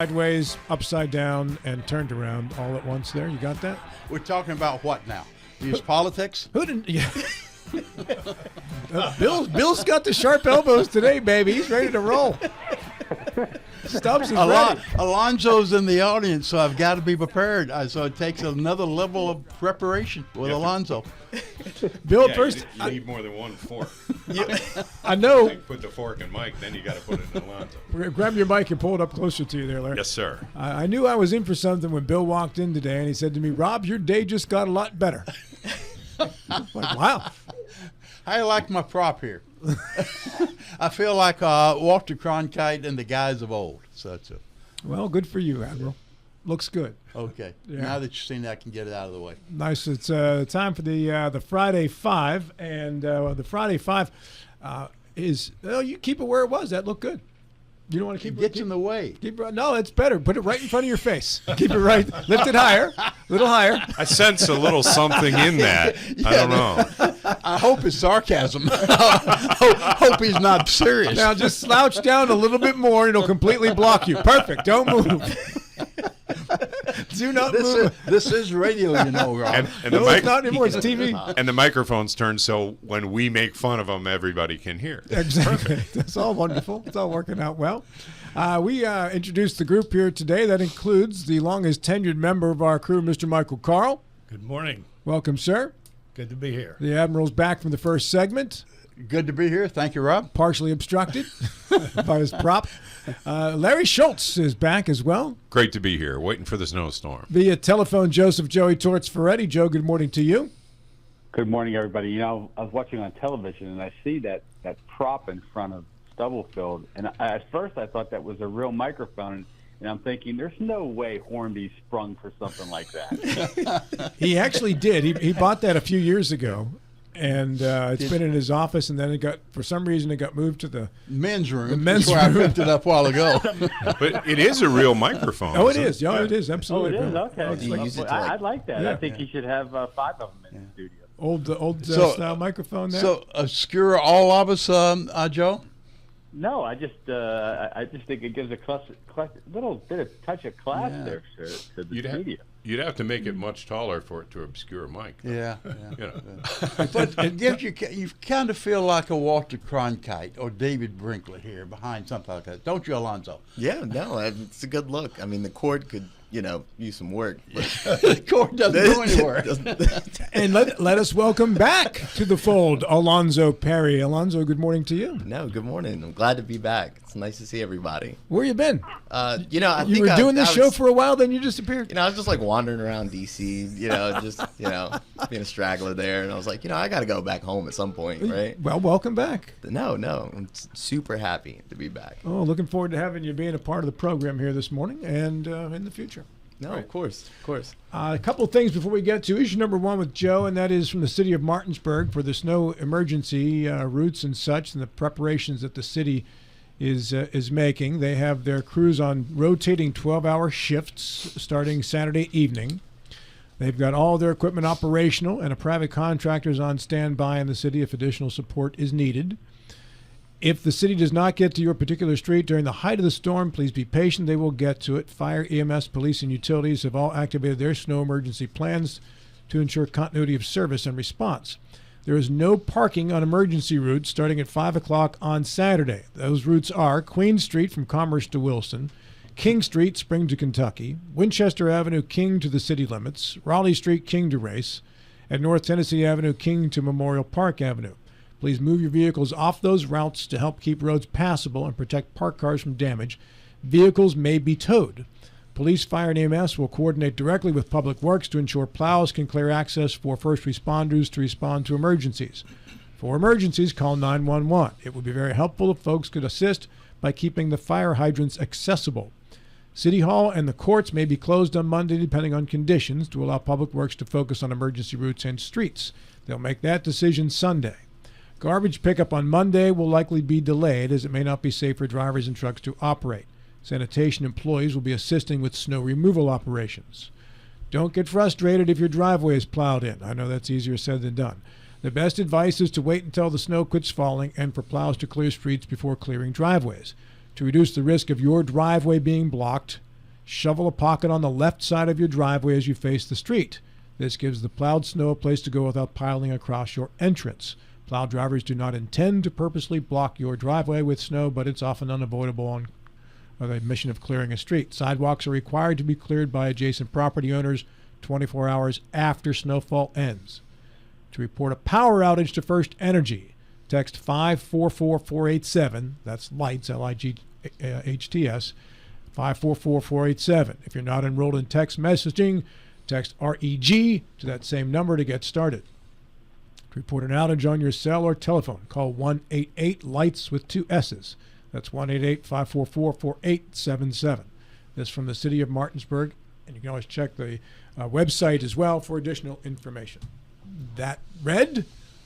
Sideways, upside down, and turned around all at once there. You got that? We're talking about what now? Use politics? Who didn't? Yeah. Bill's got the sharp elbows today, baby. He's ready to roll. Stubbs is ready. Alonzo's in the audience, so I've got to be prepared. So it takes another level of preparation with Alonzo. Bill, first. You need more than one fork. I know. Like put the fork in Mike, then you got to put it in Alonzo. Grab your mic and pull it up closer to you there, Larry. Yes, sir. I knew I was in for something when Bill walked in today, and he said to me, "Rob, your day just got a lot better." Like, wow. I like my prop here. I feel like Walter Cronkite and the guys of old. So that's it. Well, good for you, Admiral. Looks good. Okay. Yeah. Now that you've seen that, I can get it out of the way. Nice. It's time for the Friday Five, and the Friday Five is you keep it where it was. That looked good. You don't want to keep It gets in the way. No, it's better. Put it right in front of your face. Keep it right. Lift it higher. A little higher. I sense a little something in that. I don't know. I hope it's sarcasm. hope he's not serious. Now just slouch down a little bit more, and it'll completely block you. Perfect. Don't move. Do not move. This is radio, you know, Rob. And No, it's not anymore. It's TV. And the microphone's turned so when we make fun of them, everybody can hear. Exactly. That's all wonderful. It's all working out well. We introduced the group here today. That includes the longest tenured member of our crew, Mr. Michael Carl. Good morning. Welcome, sir. Good to be here. The Admiral's back from the first segment. Good to be here. Thank you, Rob. Partially obstructed by his prop. Larry Schultz is back as well. Great to be here, waiting for the snowstorm. Via telephone, Joseph Joey Torts Ferretti. Joe, good morning to you. Good morning, everybody. You know, I was watching on television, and I see that prop in front of Stubblefield, and at first I thought that was a real microphone, and I'm thinking, there's no way Hornby sprung for something like that. He actually did. He bought that a few years ago. And it's been in his office, and then for some reason, it got moved to the men's room. The men's That's where room. I picked it up a while ago. But it is a real microphone. Oh, it is. Yeah, it is. Absolutely. Oh, it is? Okay. Oh, it's like I'd like that. Yeah. I think he should have 5 of them in the studio. old style microphone there. So obscure all of us, Joe? No, I just think it gives a little bit of touch of class there to the studio. You'd have to make it much taller for it to obscure Mike. Yeah. You know. But you kind of feel like a Walter Cronkite or David Brinkley here behind something like that, don't you, Alonzo? Yeah, no, it's a good look. I mean, the cord could, use some work. But The cord doesn't go anywhere. And let us welcome back to the fold, Alonzo Perry. Alonzo, good morning to you. No, good morning. I'm glad to be back. It's nice to see everybody. Where you been? I You think were doing this I show was, for a while, then you disappeared. I was just like wandering around D.C., just, being a straggler there. And I was like, I got to go back home at some point, right? Well, welcome back. No, I'm super happy to be back. Oh, looking forward to having you being a part of the program here this morning and in the future. No, Right. of course. A couple of things before we get to issue number one with Joe, and that is from the city of Martinsburg for the snow emergency routes and such, and the preparations that the city is making. They have their crews on rotating 12-hour shifts starting Saturday evening. They've got all their equipment operational, and a private contractor is on standby in the city if additional support is needed. If the city does not get to your particular street during the height of the storm, please be patient. They will get to it. Fire, EMS, police, and utilities have all activated their snow emergency plans to ensure continuity of service and response. There is no parking on emergency routes starting at 5 o'clock on Saturday. Those routes are Queen Street from Commerce to Wilson, King Street, Spring to Kentucky, Winchester Avenue, King to the city limits, Raleigh Street, King to Race, and North Tennessee Avenue, King to Memorial Park Avenue. Please move your vehicles off those routes to help keep roads passable and protect parked cars from damage. Vehicles may be towed. Police, fire, and EMS will coordinate directly with Public Works to ensure plows can clear access for first responders to respond to emergencies. For emergencies, call 911. It would be very helpful if folks could assist by keeping the fire hydrants accessible. City Hall and the courts may be closed on Monday depending on conditions to allow Public Works to focus on emergency routes and streets. They'll make that decision Sunday. Garbage pickup on Monday will likely be delayed as it may not be safe for drivers and trucks to operate. Sanitation employees will be assisting with snow removal operations. Don't get frustrated if your driveway is plowed in. I know that's easier said than done. The best advice is to wait until the snow quits falling and for plows to clear streets before clearing driveways. To reduce the risk of your driveway being blocked, Shovel a pocket on the left side of your driveway as you face the street. This gives the plowed snow a place to go without piling across your entrance. Plow drivers do not intend to purposely block your driveway with snow, but it's often unavoidable on the mission of clearing a street. Sidewalks are required to be cleared by adjacent property owners 24 hours after snowfall ends. To report a power outage to First Energy, text 544487. That's lights, Lights, 544487. If you're not enrolled in text messaging, text REG to that same number to get started. To report an outage on your cell or telephone, call 188-LIGHTS with 2 S's. That's 188-544-4877. This from the City of Martinsburg, and you can always check the website as well for additional information. That read,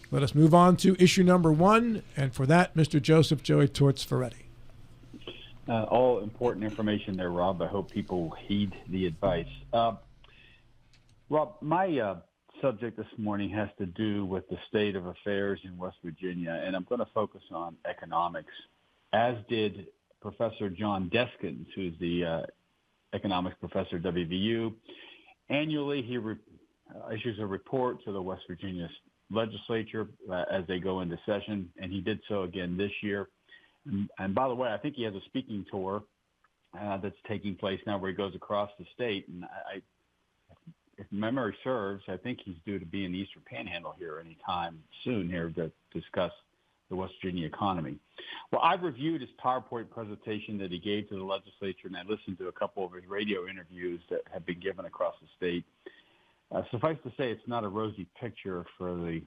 let us move on to issue number 1, and for that, Mr. Joseph Joey Torts Ferretti. All important information there, Rob. I hope people heed the advice. Rob, my subject this morning has to do with the state of affairs in West Virginia, and I'm going to focus on economics, as did Professor John Deskins, who's the economics professor at WVU. Annually, he issues a report to the West Virginia legislature as they go into session, and he did so again this year. And by the way, I think he has a speaking tour that's taking place now where he goes across the state. And if memory serves, I think he's due to be in the Eastern Panhandle here anytime soon here to discuss the West Virginia economy. Well, I've reviewed his PowerPoint presentation that he gave to the legislature, and I listened to a couple of his radio interviews that have been given across the state. Suffice to say, it's not a rosy picture for the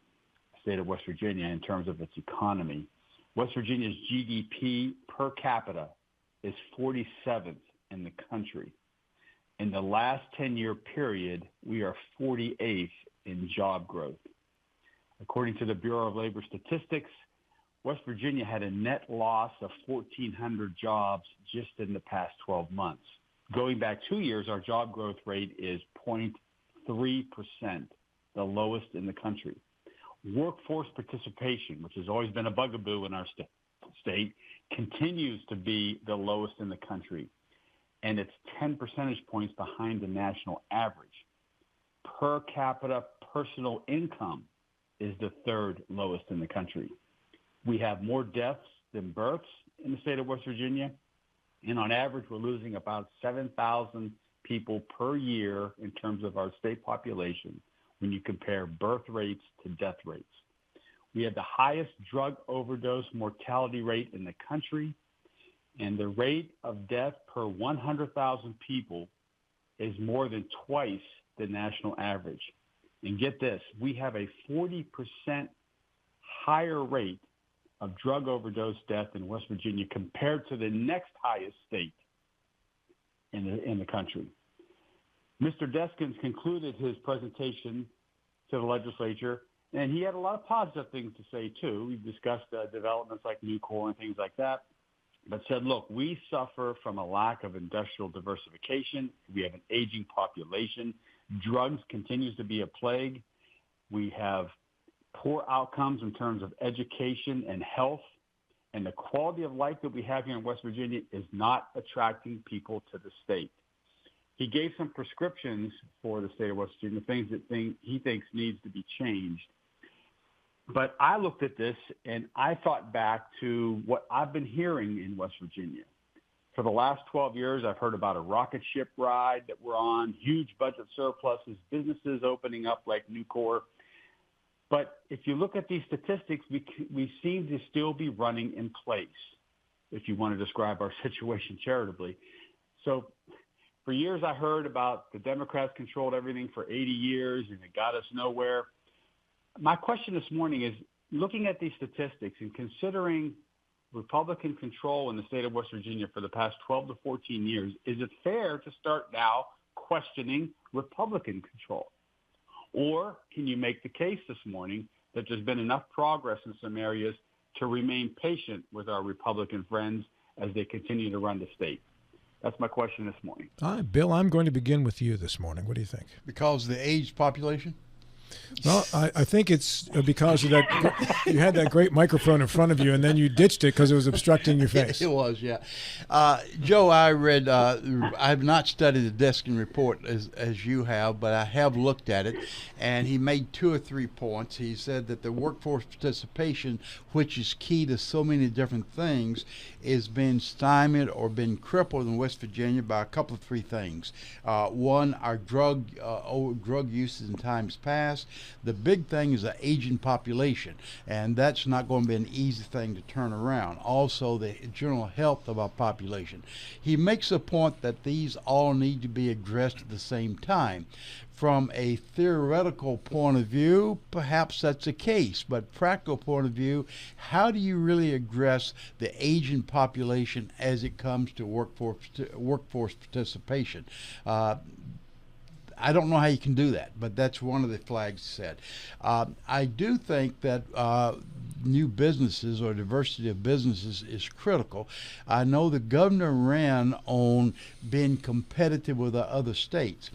state of West Virginia in terms of its economy. West Virginia's GDP per capita is 47th in the country. In the last 10-year period, we are 48th in job growth. According to the Bureau of Labor Statistics, West Virginia had a net loss of 1,400 jobs just in the past 12 months. Going back 2 years, our job growth rate is 0.3%, the lowest in the country. Workforce participation, which has always been a bugaboo in our state, continues to be the lowest in the country, and it's 10 percentage points behind the national average. Per capita personal income is the third lowest in the country. We have more deaths than births in the state of West Virginia, and on average, we're losing about 7,000 people per year in terms of our state population when you compare birth rates to death rates. We have the highest drug overdose mortality rate in the country, and the rate of death per 100,000 people is more than twice the national average. And get this, we have a 40% higher rate of drug overdose death in West Virginia compared to the next highest state in the country. Mr. Deskins concluded his presentation to the legislature, and he had a lot of positive things to say, too. We discussed developments like Nucor and things like that, but said, look, we suffer from a lack of industrial diversification. We have an aging population. Drugs continues to be a plague. We have poor outcomes in terms of education and health, and the quality of life that we have here in West Virginia is not attracting people to the state. He gave some prescriptions for the state of West Virginia, things that he thinks needs to be changed. But I looked at this and I thought back to what I've been hearing in West Virginia. For the last 12 years, I've heard about a rocket ship ride that we're on, huge budget surpluses, businesses opening up like Nucor. But if you look at these statistics, we seem to still be running in place, if you want to describe our situation charitably. So for years, I heard about the Democrats controlled everything for 80 years and it got us nowhere. My question this morning is, looking at these statistics and considering Republican control in the state of West Virginia for the past 12 to 14 years, is it fair to start now questioning Republican control? Or can you make the case this morning that there's been enough progress in some areas to remain patient with our Republican friends as they continue to run the state? That's my question this morning. All right, Bill, I'm going to begin with you this morning. What do you think? Because of the aged population? Well, I think it's because of that. You had that great microphone in front of you, and then you ditched it because it was obstructing your face. It was, yeah. Joe, I read, I have not studied the Deskin report as you have, but I have looked at it, and he made 2 or 3 points. He said that the workforce participation, which is key to so many different things, is being stymied or been crippled in West Virginia by a couple of 3 things. One, our drug uses in times past. The big thing is the aging population, and that's not going to be an easy thing to turn around. Also, the general health of our population. He makes a point that these all need to be addressed at the same time. From a theoretical point of view, perhaps that's the case, but practical point of view, how do you really address the aging population as it comes to workforce participation? I don't know how you can do that, but that's one of the flags said. I do think that new businesses or diversity of businesses is critical. I know the governor ran on being competitive with the other states.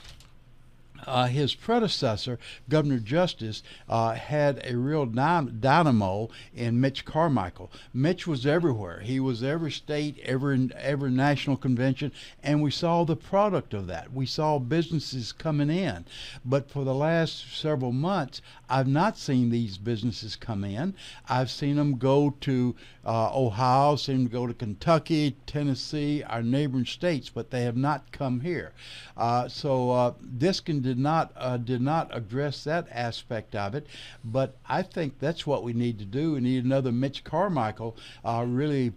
His predecessor, Governor Justice, had a real dynamo in Mitch Carmichael. Mitch was everywhere. He was every state, every national convention, and we saw the product of that. We saw businesses coming in. But for the last several months, I've not seen these businesses come in. I've seen them go to Ohio, seen them go to Kentucky, Tennessee, our neighboring states, but they have not come here. So Diskin did not address that aspect of it, but I think that's what we need to do. We need another Mitch Carmichael really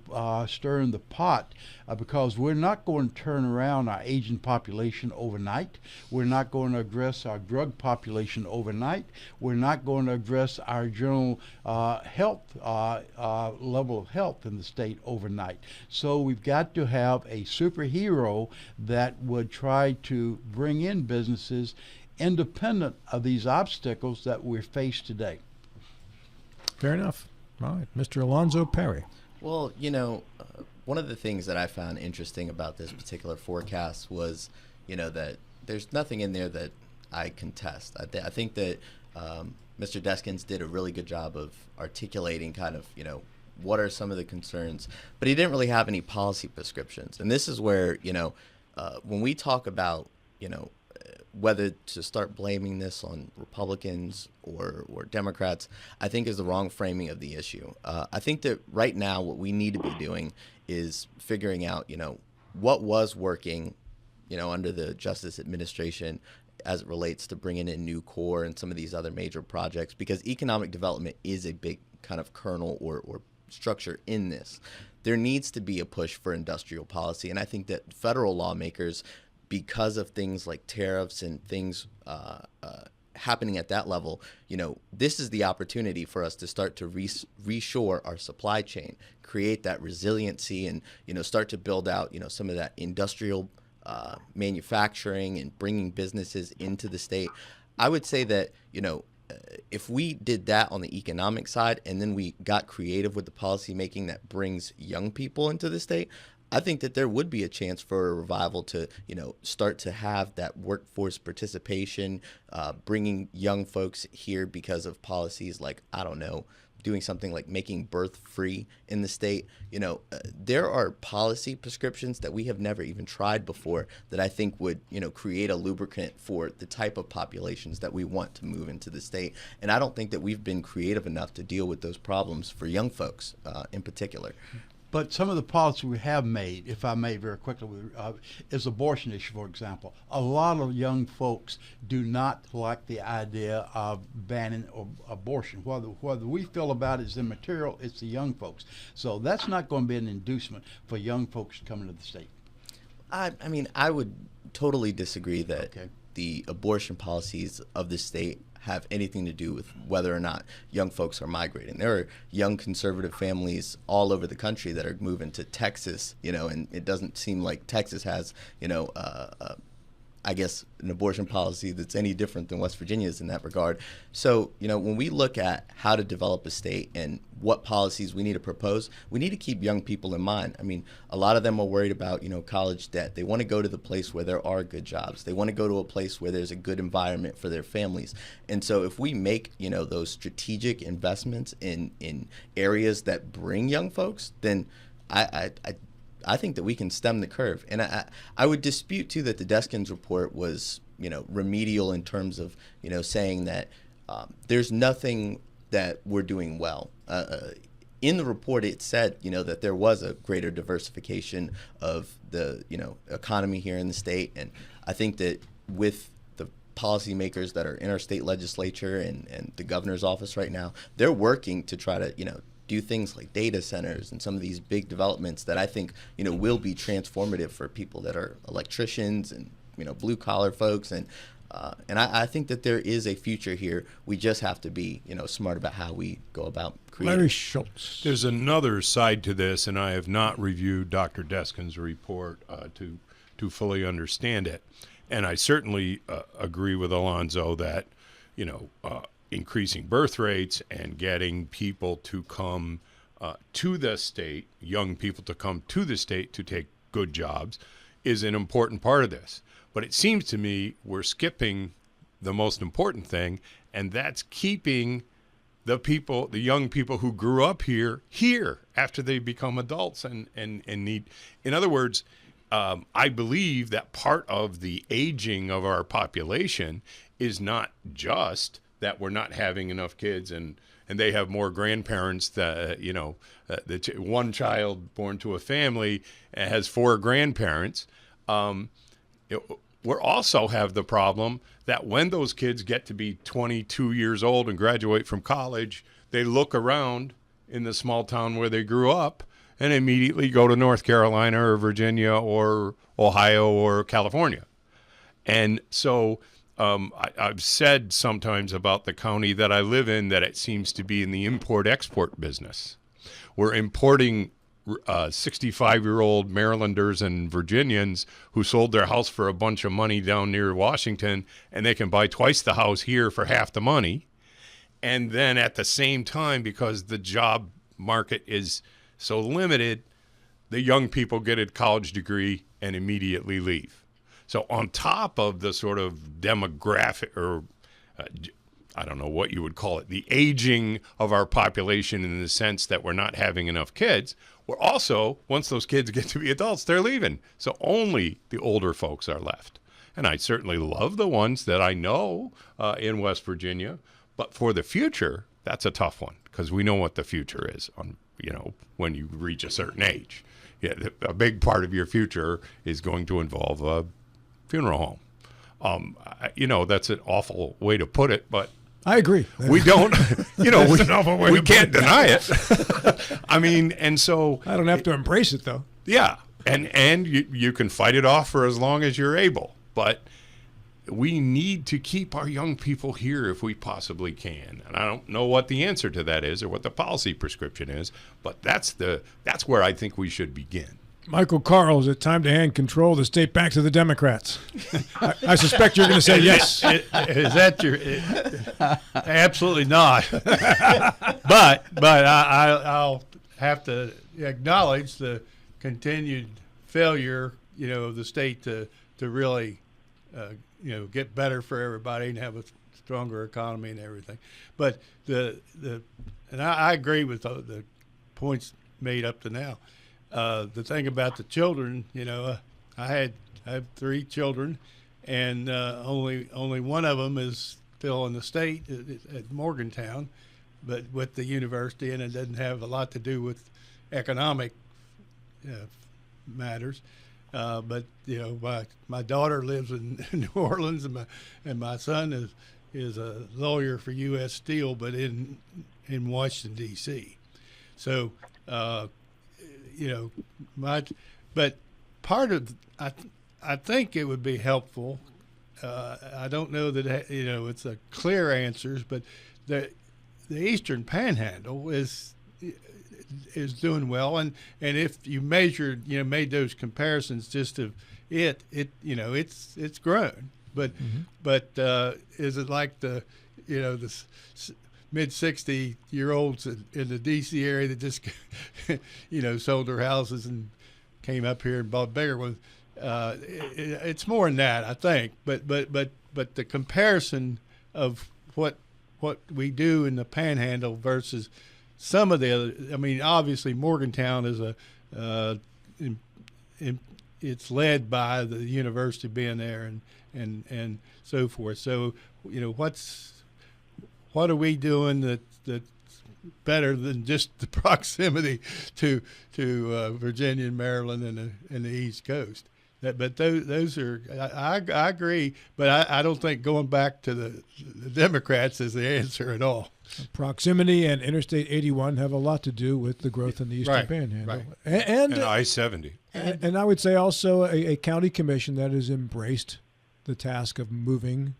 stirring the pot, because we're not going to turn around our aging population overnight. We're not going to address our drug population overnight. We're not going to address our general health level of health in the state overnight. So we've got to have a superhero that would try to bring in businesses independent of these obstacles that we're faced today. Fair enough. All right, Mr. Alonzo Perry. Well, one of the things that I found interesting about this particular forecast was, that there's nothing in there that I contest. I think that Mr. Deskins did a really good job of articulating kind of, what are some of the concerns, but he didn't really have any policy prescriptions. And this is where, when we talk about, whether to start blaming this on Republicans or Democrats, I think is the wrong framing of the issue. I think that right now what we need to be doing is figuring out, what was working, under the Justice Administration as it relates to bringing in new core and some of these other major projects, because economic development is a big kind of kernel or structure in this. There needs to be a push for industrial policy, and I think that federal lawmakers, because of things like tariffs and things happening at that level, this is the opportunity for us to start to reshore our supply chain, create that resiliency, and start to build out some of that industrial manufacturing and bringing businesses into the state. I would say that if we did that on the economic side, and then we got creative with the policy making that brings young people into the state, I think that there would be a chance for a revival to, start to have that workforce participation, bringing young folks here because of policies like, doing something like making birth free in the state. There are policy prescriptions that we have never even tried before that I think would, create a lubricant for the type of populations that we want to move into the state. And I don't think that we've been creative enough to deal with those problems for young folks in particular. But some of the policy we have made, if I may very quickly, is abortion issue, for example. A lot of young folks do not like the idea of banning abortion. Whether we feel about it is immaterial, it's the young folks. So that's not going to be an inducement for young folks to come into the state. I would totally disagree that the abortion policies of the state have anything to do with whether or not young folks are migrating. There are young conservative families all over the country that are moving to Texas, and it doesn't seem like Texas has, I guess, an abortion policy that's any different than West Virginia's in that regard. So, when we look at how to develop a state and what policies we need to propose, we need to keep young people in mind. I mean, a lot of them are worried about, college debt. They want to go to the place where there are good jobs. They want to go to a place where there's a good environment for their families. And so if we make, those strategic investments in areas that bring young folks, then I think that we can stem the curve. And I would dispute, too, that the Deskins report was, remedial in terms of, saying that there's nothing that we're doing well. In the report, it said, that there was a greater diversification of the, economy here in the state. And I think that with the policymakers that are in our state legislature and the governor's office right now, they're working to try to, do things like data centers and some of these big developments that I think, will be transformative for people that are electricians and, blue collar folks. And I think that there is a future here. We just have to be, smart about how we go about creating. Larry Schultz. There's another side to this, and I have not reviewed Dr. Deskin's report to fully understand it. And I certainly agree with Alonzo that, increasing birth rates and getting people to come to the state, young people to come to the state to take good jobs, is an important part of this. But it seems to me we're skipping the most important thing, and that's keeping the young people who grew up here after they become adults and need. In other words, I believe that part of the aging of our population is not just that we're not having enough kids and they have more grandparents that, one child born to a family has 4 grandparents. We also have the problem that when those kids get to be 22 years old and graduate from college, they look around in the small town where they grew up and immediately go to North Carolina or Virginia or Ohio or California. And so I've said sometimes about the county that I live in that it seems to be in the import-export business. We're importing 65-year-old Marylanders and Virginians who sold their house for a bunch of money down near Washington, and they can buy twice the house here for half the money. And then at the same time, because the job market is so limited, the young people get a college degree and immediately leave. So on top of the sort of demographic, or I don't know what you would call it, the aging of our population in the sense that we're not having enough kids, we're also, once those kids get to be adults, they're leaving. So only the older folks are left. And I certainly love the ones that I know in West Virginia. But for the future, that's a tough one because we know what the future is when you reach a certain age. Yeah, a big part of your future is going to involve a funeral home. That's an awful way to put it, but I agree. We don't, we can't deny it. I mean, and so I don't have to embrace it though. Yeah, and you can fight it off for as long as you're able, but we need to keep our young people here if we possibly can. And I don't know what the answer to that is or what the policy prescription is, but that's where I think we should begin. Michael Carl, is it time to hand control of the state back to the Democrats? I suspect you're going to say yes. Is that your? Absolutely not. but I'll have to acknowledge the continued failure, of the state to really, get better for everybody and have a stronger economy and everything. But and I agree with the points made up to now. The thing about the children, I have 3 children, and only one of them is still in the state at Morgantown, but with the university, and it doesn't have a lot to do with economic matters. But my daughter lives in New Orleans, and my son is a lawyer for U.S. Steel, but in Washington D.C. So. But part of I think it would be helpful. I don't know that it's a clear answers, but the Eastern Panhandle is doing well, and if you made those comparisons just of it's grown. But is it like the mid 60-year-olds in the D.C. area that just sold their houses and came up here and bought bigger ones? It's more than that, I think. But the comparison of what we do in the Panhandle versus some of the other, I mean, obviously Morgantown is it's led by the university being there and so forth. So what are we doing that's better than just the proximity to Virginia and Maryland and the East Coast? But those are, I agree, but I don't think going back to the Democrats is the answer at all. Proximity and Interstate 81 have a lot to do with the growth in the Eastern Panhandle. Right. And I-70. And I would say also a county commission that has embraced the task of moving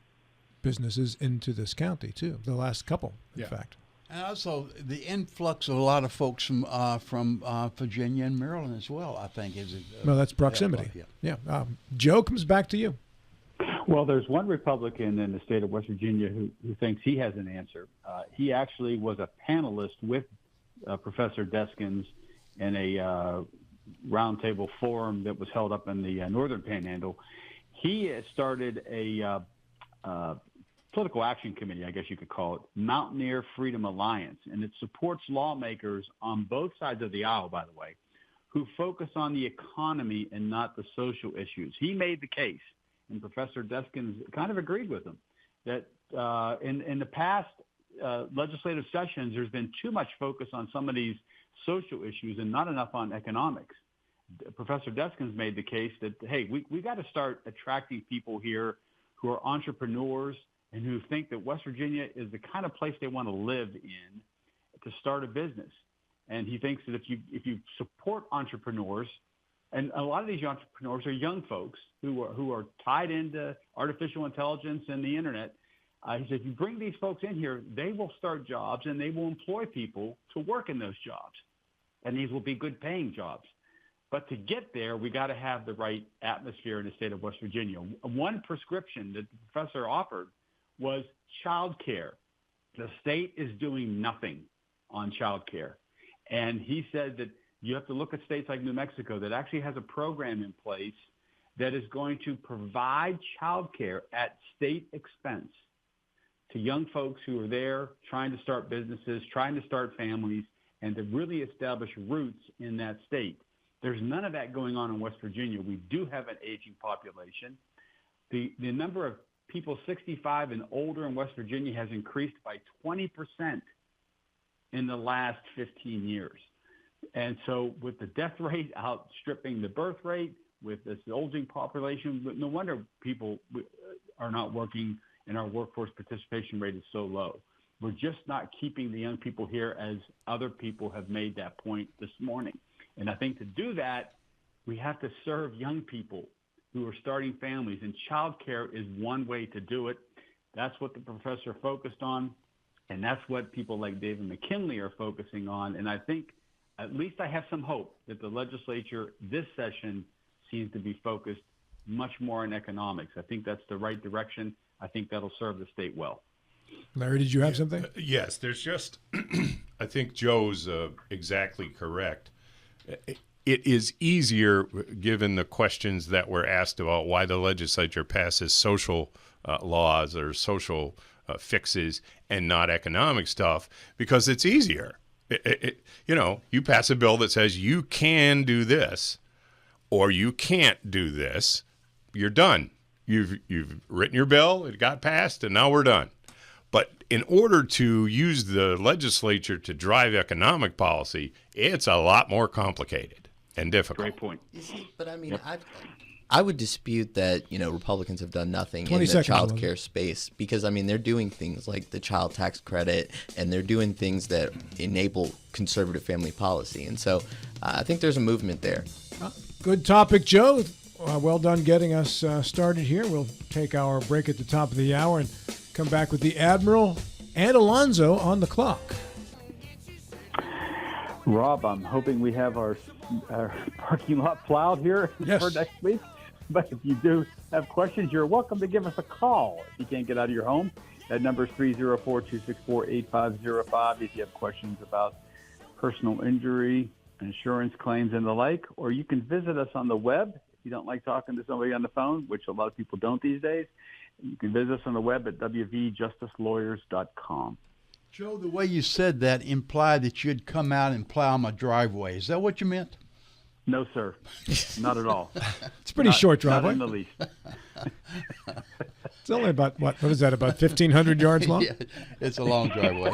businesses into this county, too, the last couple, in fact. And also the influx of a lot of folks from Virginia and Maryland as well, I think. Well, that's proximity. Yeah. Joe, comes back to you. Well, there's one Republican in the state of West Virginia who thinks he has an answer. He actually was a panelist with Professor Deskins in a roundtable forum that was held up in the Northern Panhandle. He has started a political action committee, I guess you could call it, Mountaineer Freedom Alliance, and it supports lawmakers on both sides of the aisle, by the way, who focus on the economy and not the social issues. He made the case, and Professor Deskins kind of agreed with him, that in the past legislative sessions, there's been too much focus on some of these social issues and not enough on economics. Professor Deskins made the case that, hey, we got to start attracting people here who are entrepreneurs and who think that West Virginia is the kind of place they want to live in to start a business. And he thinks that if you support entrepreneurs, and a lot of these entrepreneurs are young folks who are tied into artificial intelligence and the internet, he said, if you bring these folks in here, they will start jobs and they will employ people to work in those jobs. And these will be good paying jobs. But to get there, we got to have the right atmosphere in the state of West Virginia. One prescription that the professor offered was child care. The state is doing nothing on child care. And he said that you have to look at states like New Mexico that actually has a program in place that is going to provide child care at state expense to young folks who are there trying to start businesses, trying to start families, and to really establish roots in that state. There's none of that going on in West Virginia. We do have an aging population. The number of people 65 and older in West Virginia has increased by 20% in the last 15 years. And so with the death rate outstripping the birth rate, with this aging population, no wonder people are not working and our workforce participation rate is so low. We're just not keeping the young people here, as other people have made that point this morning. And I think to do that, we have to serve young people who are starting families, and child care is one way to do it. That's what the professor focused on, and that's what people like David McKinley are focusing on. And I think at least I have some hope that the legislature this session seems to be focused much more on economics. I think that's the right direction. I think that'll serve the state well. Larry, did you have something? Yes, there's just, I think Joe's exactly correct. It is easier, given the questions that were asked about why the legislature passes social laws or social fixes and not economic stuff, because it's easier. You pass a bill that says you can do this or you can't do this, you're done. You've written your bill, it got passed, and now we're done. But in order to use the legislature to drive economic policy, it's a lot more complicated and difficult. Great point. But I mean, yep. I would dispute that, Republicans have done nothing in the child care space, because, I mean, they're doing things like the child tax credit, and they're doing things that enable conservative family policy. And so I think there's a movement there. Good topic, Joe. Well done getting us started here. We'll take our break at the top of the hour and come back with the Admiral and Alonzo on the clock. Rob, I'm hoping we have our parking lot plowed here for next week. But if you do have questions, you're welcome to give us a call. If you can't get out of your home, that number is 304-264-8505. If you have questions about personal injury, insurance claims, and the like, or you can visit us on the web. If you don't like talking to somebody on the phone, which a lot of people don't these days, you can visit us on the web at wvjusticelawyers.com. Joe, the way you said that implied that you'd come out and plow my driveway. Is that what you meant? No, sir. Not at all. It's a pretty short driveway. Not in the least. It's only about, what is that, about 1,500 yards long? Yeah, it's a long driveway.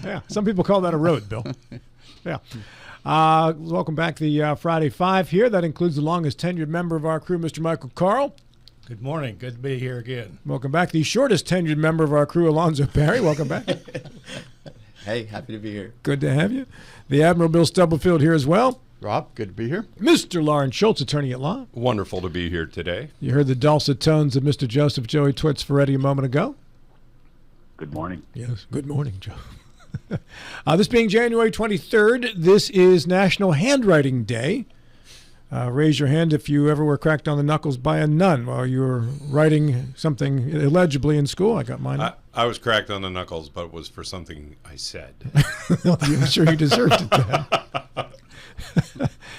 Yeah, some people call that a road, Bill. Yeah. Welcome back to the Friday Five here. That includes the longest tenured member of our crew, Mr. Michael Carl. Good morning. Good to be here again. Welcome back. The shortest tenured member of our crew, Alonzo Perry. Welcome back. Hey, happy to be here. Good to have you. The Admiral Bill Stubblefield here as well. Rob, good to be here. Mr. Lawrence Schultz, attorney at law. Wonderful to be here today. You heard the dulcet tones of Mr. Joseph Joey Twits Ferretti a moment ago. Good morning. Yes, good morning, Joe. This being January 23rd, this is National Handwriting Day. Raise your hand if you ever were cracked on the knuckles by a nun while you were writing something illegibly in school. I got mine. I was cracked on the knuckles, but it was for something I said. I'm sure you deserved it then.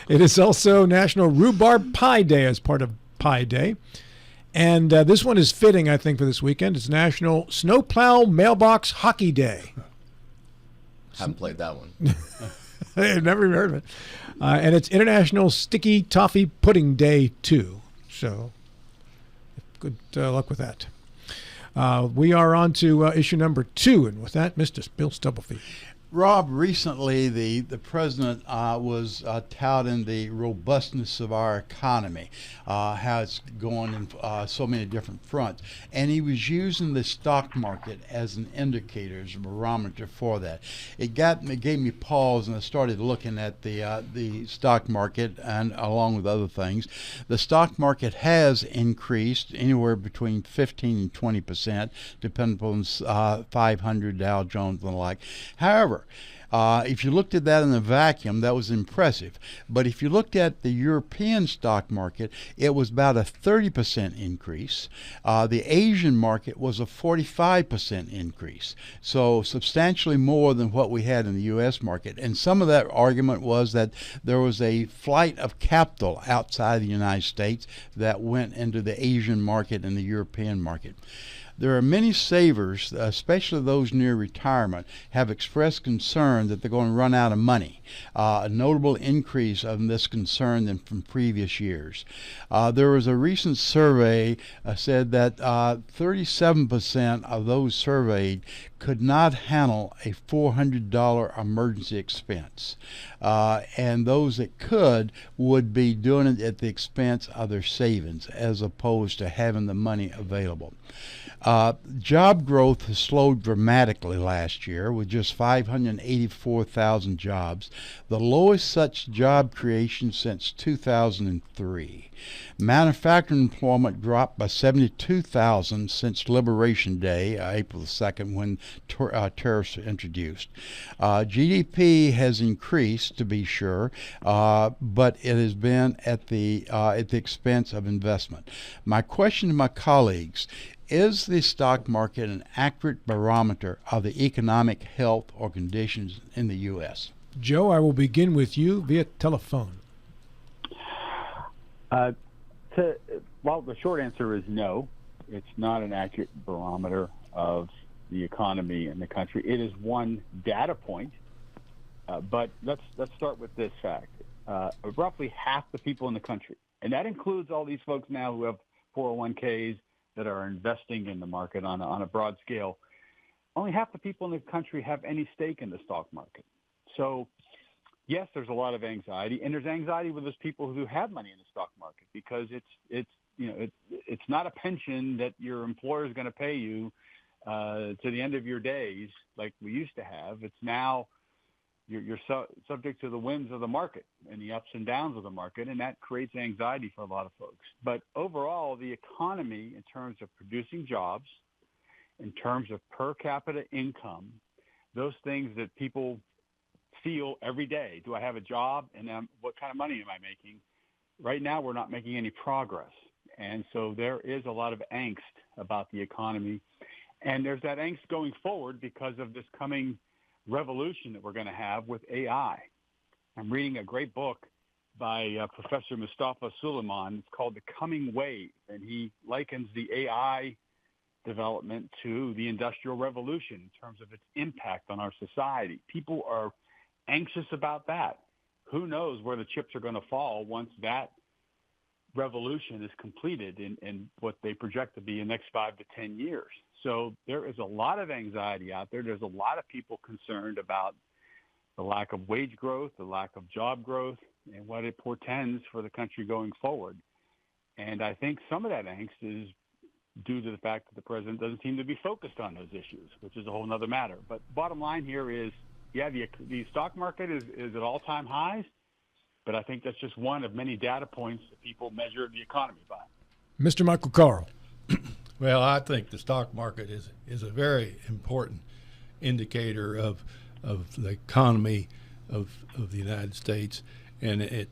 It is also National Rhubarb Pie Day as part of Pie Day. And this one is fitting, I think, for this weekend. It's National Snowplow Mailbox Hockey Day. Haven't played that one. I've never even heard of it. And it's International Sticky Toffee Pudding Day, too. So good luck with that. We are on to issue number 2. And with that, Mr. Bill Stubblefield. Rob, recently the president was touting the robustness of our economy, how it's going in so many different fronts. And he was using the stock market as an indicator, as a barometer for that. It gave me pause, and I started looking at the stock market, and along with other things. The stock market has increased anywhere between 15 and 20%, depending upon 500 Dow Jones and the like. However, if you looked at that in a vacuum, that was impressive. But if you looked at the European stock market, it was about a 30% increase. The Asian market was a 45% increase. So substantially more than what we had in the U.S. market. And some of that argument was that there was a flight of capital outside the United States that went into the Asian market and the European market. There are many savers, especially those near retirement, have expressed concern that they're going to run out of money. A notable increase of this concern than from previous years. There was a recent survey said that 37% of those surveyed could not handle a $400 emergency expense. And those that could would be doing it at the expense of their savings as opposed to having the money available. Job growth has slowed dramatically last year with just 584,000 jobs, the lowest such job creation since 2003. Manufacturing employment dropped by 72,000 since Liberation Day, April the 2nd, when tariffs were introduced. GDP has increased, to be sure, but it has been at the expense of investment. My question to my colleagues: is the stock market an accurate barometer of the economic health or conditions in the U.S.? Joe, I will begin with you via telephone. Well, the short answer is no. It's not an accurate barometer of the economy in the country. It is one data point, but let's start with this fact. Roughly half the people in the country, and that includes all these folks now who have 401ks that are investing in the market on a broad scale, only half the people in the country have any stake in the stock market. So, yes, there's a lot of anxiety, and there's anxiety with those people who have money in the stock market because it's not a pension that your employer is going to pay you to the end of your days like we used to have. It's now you're subject to the whims of the market and the ups and downs of the market, and that creates anxiety for a lot of folks. But overall, the economy, in terms of producing jobs, in terms of per capita income, those things that people feel every day, do I have a job, and what kind of money am I making? right now we're not making any progress. And so there is a lot of angst about the economy. And there's that angst going forward because of this coming revolution that we're going to have with AI. I'm reading a great book by Professor Mustafa Suleiman. It's called The Coming Wave, and he likens the AI development to the Industrial Revolution in terms of its impact on our society. People are anxious about that. Who knows where the chips are going to fall once that revolution is completed in what they project to be in the next 5 to 10 years. So there is a lot of anxiety out there. There's a lot of people concerned about the lack of wage growth, the lack of job growth, and what it portends for the country going forward. And I think some of that angst is due to the fact that the president doesn't seem to be focused on those issues, which is a whole other matter. But bottom line here is, yeah, the stock market is at all-time highs, but I think that's just one of many data points that people measure the economy by. Mr. Michael Carl. Well, I think the stock market is a very important indicator of the economy of the United States, and it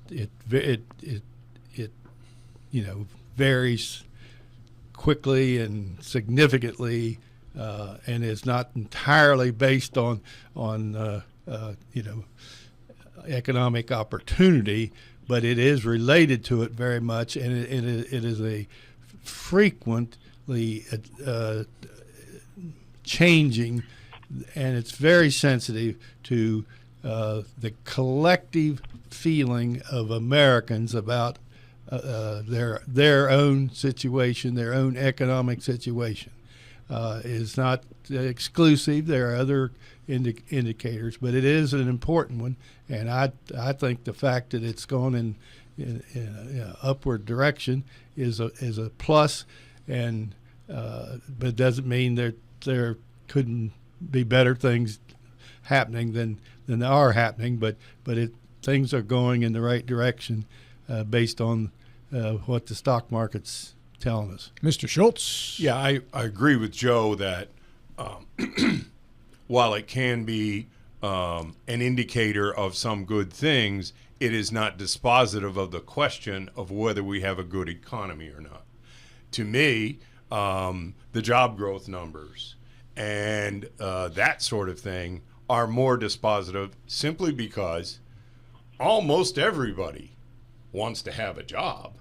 varies quickly and significantly, and is not entirely based on economic opportunity, but it is related to it very much, and it is a frequently changing, and it's very sensitive to the collective feeling of Americans about their own situation, their own economic situation. Is not exclusive. There are other indicators, but it is an important one. And I think the fact that it's gone in an upward direction is a plus. And but it doesn't mean that there couldn't be better things happening than there are happening. But things are going in the right direction based on what the stock market's telling us. Mr. Schultz. Yeah, I agree with Joe that while it can be an indicator of some good things, it is not dispositive of the question of whether we have a good economy or not. To me, the job growth numbers and that sort of thing are more dispositive simply because almost everybody wants to have a job,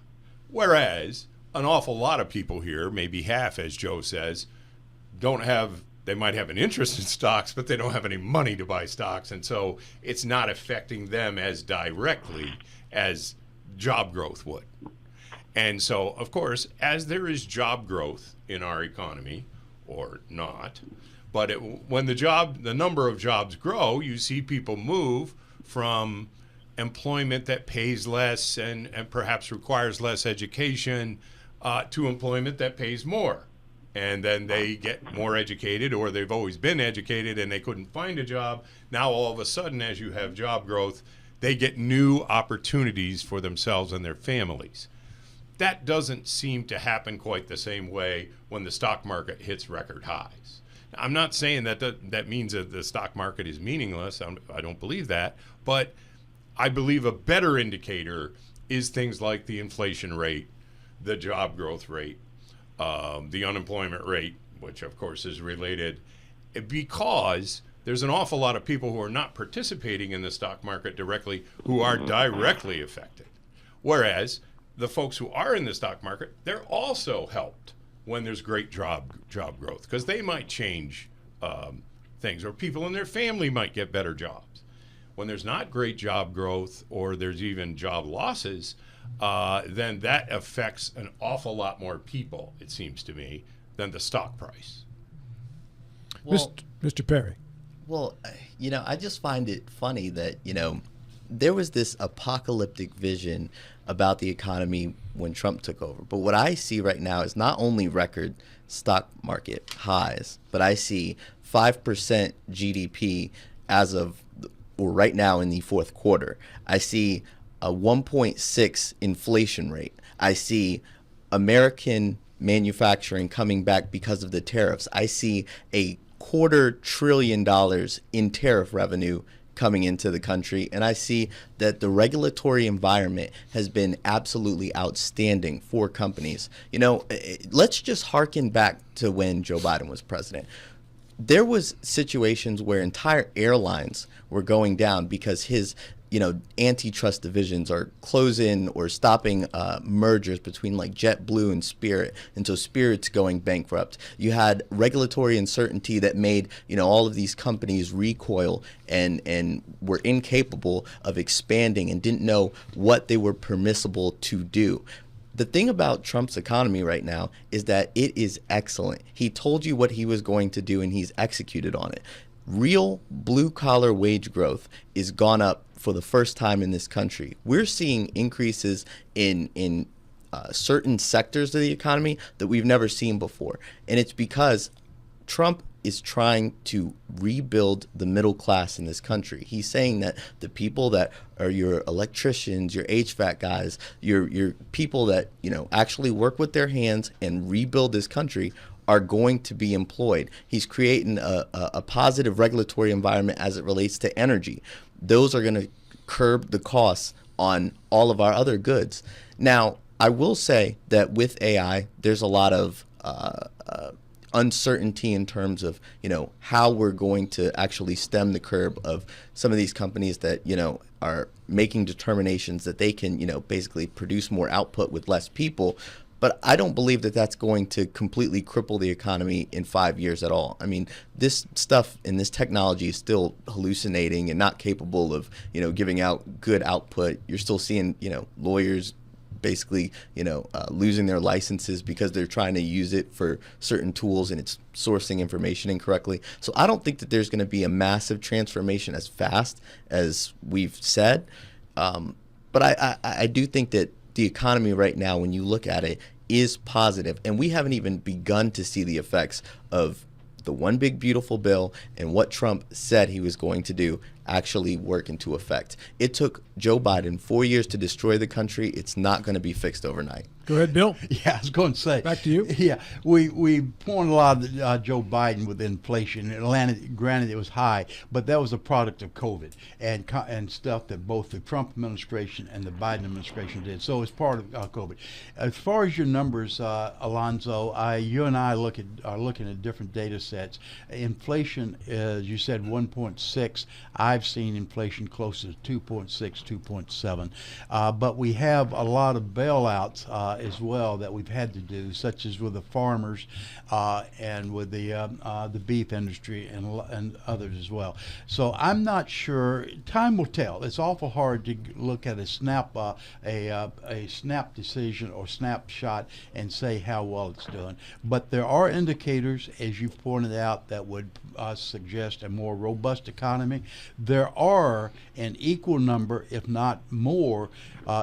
whereas an awful lot of people here, maybe half, as Joe says, they might have an interest in stocks, but they don't have any money to buy stocks. And so it's not affecting them as directly as job growth would. And so, of course, as there is job growth in our economy, or not, but when the number of jobs grow, you see people move from employment that pays less and perhaps requires less education to employment that pays more. And then they get more educated, or they've always been educated and they couldn't find a job. Now all of a sudden, as you have job growth, they get new opportunities for themselves and their families. That doesn't seem to happen quite the same way when the stock market hits record highs. Now, I'm not saying that means that the stock market is meaningless. I don't believe that. But I believe a better indicator is things like the inflation rate, the job growth rate, the unemployment rate, which of course is related, because there's an awful lot of people who are not participating in the stock market directly who are directly affected. Whereas the folks who are in the stock market, they're also helped when there's great job growth, because they might change things, or people in their family might get better jobs. When there's not great job growth, or there's even job losses, then that affects an awful lot more people, it seems to me, than the stock price. Well, Mr. Perry. Well, I just find it funny that, there was this apocalyptic vision about the economy when Trump took over. But what I see right now is not only record stock market highs, but I see 5% GDP as of, or right now in the fourth quarter. I see a 1.6 inflation rate. I see American manufacturing coming back because of the tariffs. I see $250 billion in tariff revenue coming into the country, and I see that the regulatory environment has been absolutely outstanding for companies. You know, let's just harken back to when Joe Biden was president. There was situations where entire airlines were going down because his antitrust divisions are closing or stopping mergers between like JetBlue and Spirit, and so Spirit's going bankrupt. You had regulatory uncertainty that made all of these companies recoil and were incapable of expanding and didn't know what they were permissible to do. The thing about Trump's economy right now is that it is excellent. He told you what he was going to do and he's executed on it. Real blue-collar wage growth is gone up for the first time in this country. We're seeing increases in certain sectors of the economy that we've never seen before. And it's because Trump is trying to rebuild the middle class in this country. He's saying that the people that are your electricians, your HVAC guys, your people that actually work with their hands and rebuild this country are going to be employed. He's creating a positive regulatory environment as it relates to energy. Those are going to curb the costs on all of our other goods. Now, I will say that with AI, there's a lot of uncertainty in terms of how we're going to actually stem the curb of some of these companies that are making determinations that they can basically produce more output with less people. But I don't believe that that's going to completely cripple the economy in 5 years at all. I mean, this stuff and this technology is still hallucinating and not capable of, giving out good output. You're still seeing, lawyers basically, losing their licenses because they're trying to use it for certain tools and it's sourcing information incorrectly. So I don't think that there's going to be a massive transformation as fast as we've said. But I do think that the economy right now, when you look at it, is positive, and we haven't even begun to see the effects of the one big beautiful bill and what Trump said he was going to do actually work into effect. It took Joe Biden 4 years to destroy the country. It's not going to be fixed overnight. Go ahead, Bill. Yeah, I was going to say. Back to you. Yeah, we point a lot at Joe Biden with inflation. Granted, it was high, but that was a product of COVID and stuff that both the Trump administration and the Biden administration did. So it's part of COVID. As far as your numbers, Alonzo, you and I are looking at different data sets. Inflation, as you said, 1.6. I've seen inflation closer to 2.6, 2.7. But we have a lot of bailouts as well that we've had to do, such as with the farmers and with the beef industry and others as well. So I'm not sure. Time will tell. It's awful hard to look at a snap decision or snapshot and say how well it's doing. But there are indicators, as you pointed out, that would suggest a more robust economy. There are an equal number, if not more,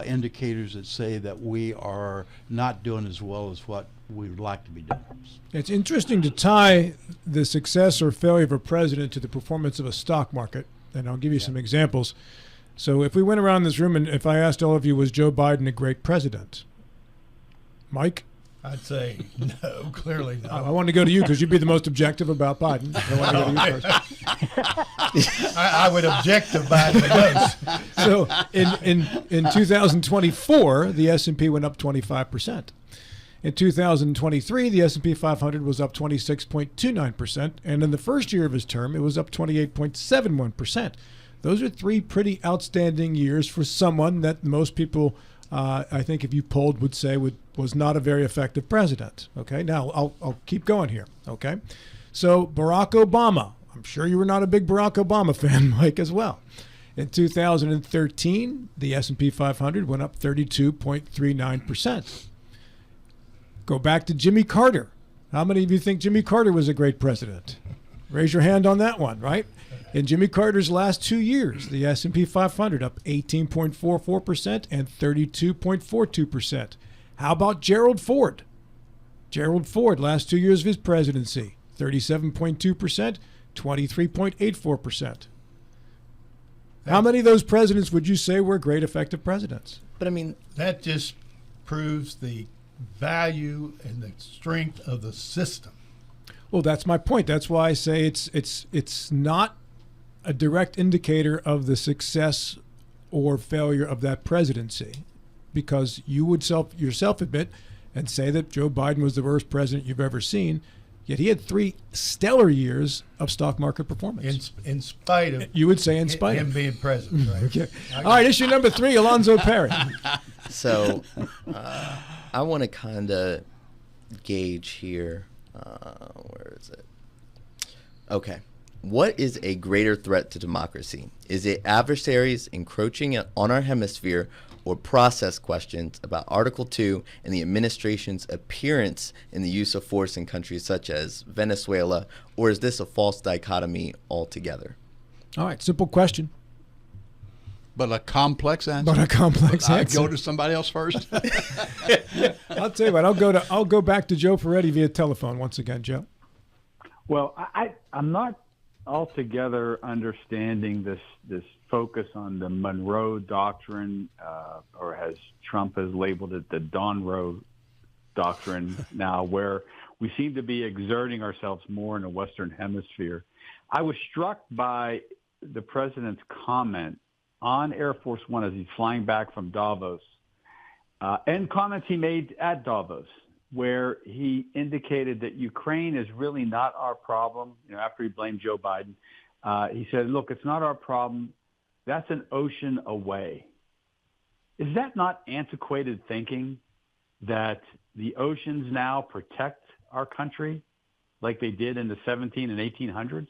indicators that say that we are not doing as well as what we would like to be doing. It's interesting to tie the success or failure of a president to the performance of a stock market, and I'll give you some examples. So if we went around this room and if I asked all of you, was Joe Biden a great president? Mike? I'd say no, clearly not. I want to go to you because you'd be the most objective about Biden. I want to go to you first. I would object to Biden the most. So in 2024, the S&P went up 25%. In 2023, the S&P 500 was up 26.29%, and in the first year of his term, it was up 28.71%. Those are three pretty outstanding years for someone that most people, I think, if you polled, would say was not a very effective president. Okay, now I'll keep going here. Okay, so Barack Obama. I'm sure you were not a big Barack Obama fan, Mike, as well. In 2013, the S&P 500 went up 32.39%. Go back to Jimmy Carter. How many of you think Jimmy Carter was a great president? Raise your hand on that one, right? In Jimmy Carter's last 2 years, the S&P 500 up 18.44% and 32.42%. How about Gerald Ford? Gerald Ford, last 2 years of his presidency, 37.2%, 23.84%. How many of those presidents would you say were great effective presidents? But I mean, that just proves the value and the strength of the system. Well, that's my point. That's why I say it's not a direct indicator of the success or failure of that presidency? Because you would yourself admit and say that Joe Biden was the worst president you've ever seen, yet he had 3 stellar years of stock market performance. In spite of you would say in spite him of being president, right? Okay. All right, issue number 3, Alonzo Perry. So I want to kind of gauge here. Where is it? Okay. What is a greater threat to democracy? Is it adversaries encroaching on our hemisphere, or process questions about Article 2 and the administration's appearance in the use of force in countries such as Venezuela, or is this a false dichotomy altogether? All right, simple question. But a complex answer. But a complex I'd answer. go to somebody else first. I'll tell you what, I'll go back to Joe Ferretti via telephone once again, Joe. Well, I'm not altogether understanding this focus on the Monroe Doctrine, or as Trump has labeled it, the Donroe Doctrine now, where we seem to be exerting ourselves more in the Western Hemisphere. I was struck by the president's comment on Air Force One as he's flying back from Davos, and comments he made at Davos, where he indicated that Ukraine is really not our problem. After he blamed Joe Biden, he said, look, it's not our problem. That's an ocean away. Is that not antiquated thinking, that the oceans now protect our country like they did in the 17 and 1800s?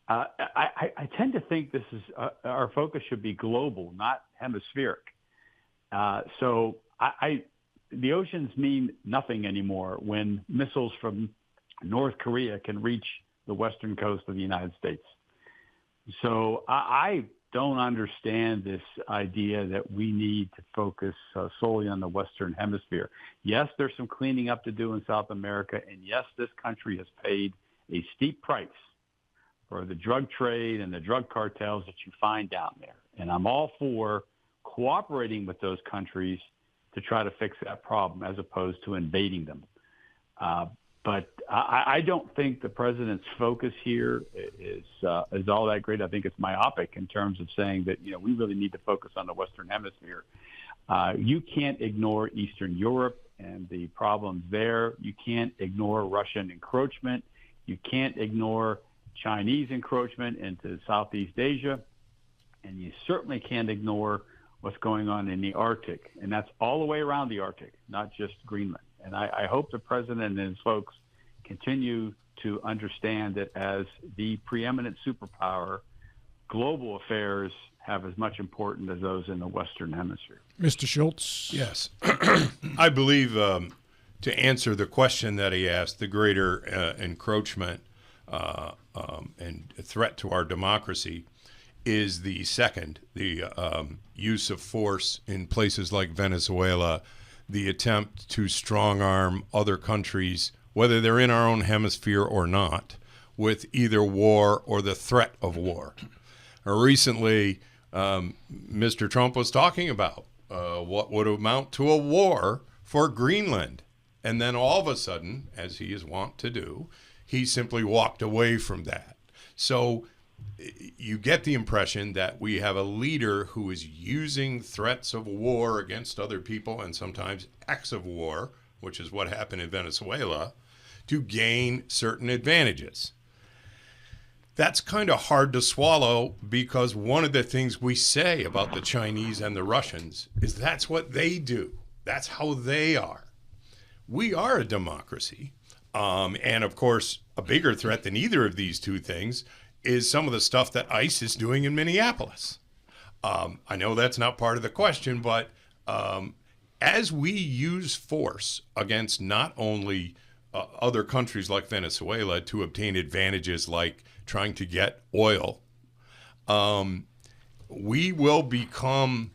I tend to think this is our focus should be global, not hemispheric. So the oceans mean nothing anymore when missiles from North Korea can reach the western coast of the United States. So I don't understand this idea that we need to focus solely on the Western Hemisphere. Yes, there's some cleaning up to do in South America, and yes, this country has paid a steep price for the drug trade and the drug cartels that you find down there. And I'm all for cooperating with those countries to try to fix that problem as opposed to invading them. But I don't think the president's focus here is all that great. I think it's myopic in terms of saying that, we really need to focus on the Western Hemisphere. You can't ignore Eastern Europe and the problems there. You can't ignore Russian encroachment. You can't ignore Chinese encroachment into Southeast Asia. And you certainly can't ignore what's going on in the Arctic. And that's all the way around the Arctic, not just Greenland. And I hope the president and his folks continue to understand that as the preeminent superpower, global affairs have as much importance as those in the Western Hemisphere. Mr. Schultz? Yes. I believe to answer the question that he asked, the greater encroachment and threat to our democracy is the second, the use of force in places like Venezuela, the attempt to strong-arm other countries, whether they're in our own hemisphere or not, with either war or the threat of war. Recently, Mr. Trump was talking about what would amount to a war for Greenland. And then all of a sudden, as he is wont to do, he simply walked away from that. So you get the impression that we have a leader who is using threats of war against other people and sometimes acts of war, which is what happened in Venezuela, to gain certain advantages. That's kind of hard to swallow because one of the things we say about the Chinese and the Russians is that's what they do. That's how they are. We are a democracy. And of course, a bigger threat than either of these two things is some of the stuff that ICE is doing in Minneapolis. I know that's not part of the question, but as we use force against not only other countries like Venezuela to obtain advantages like trying to get oil, we will become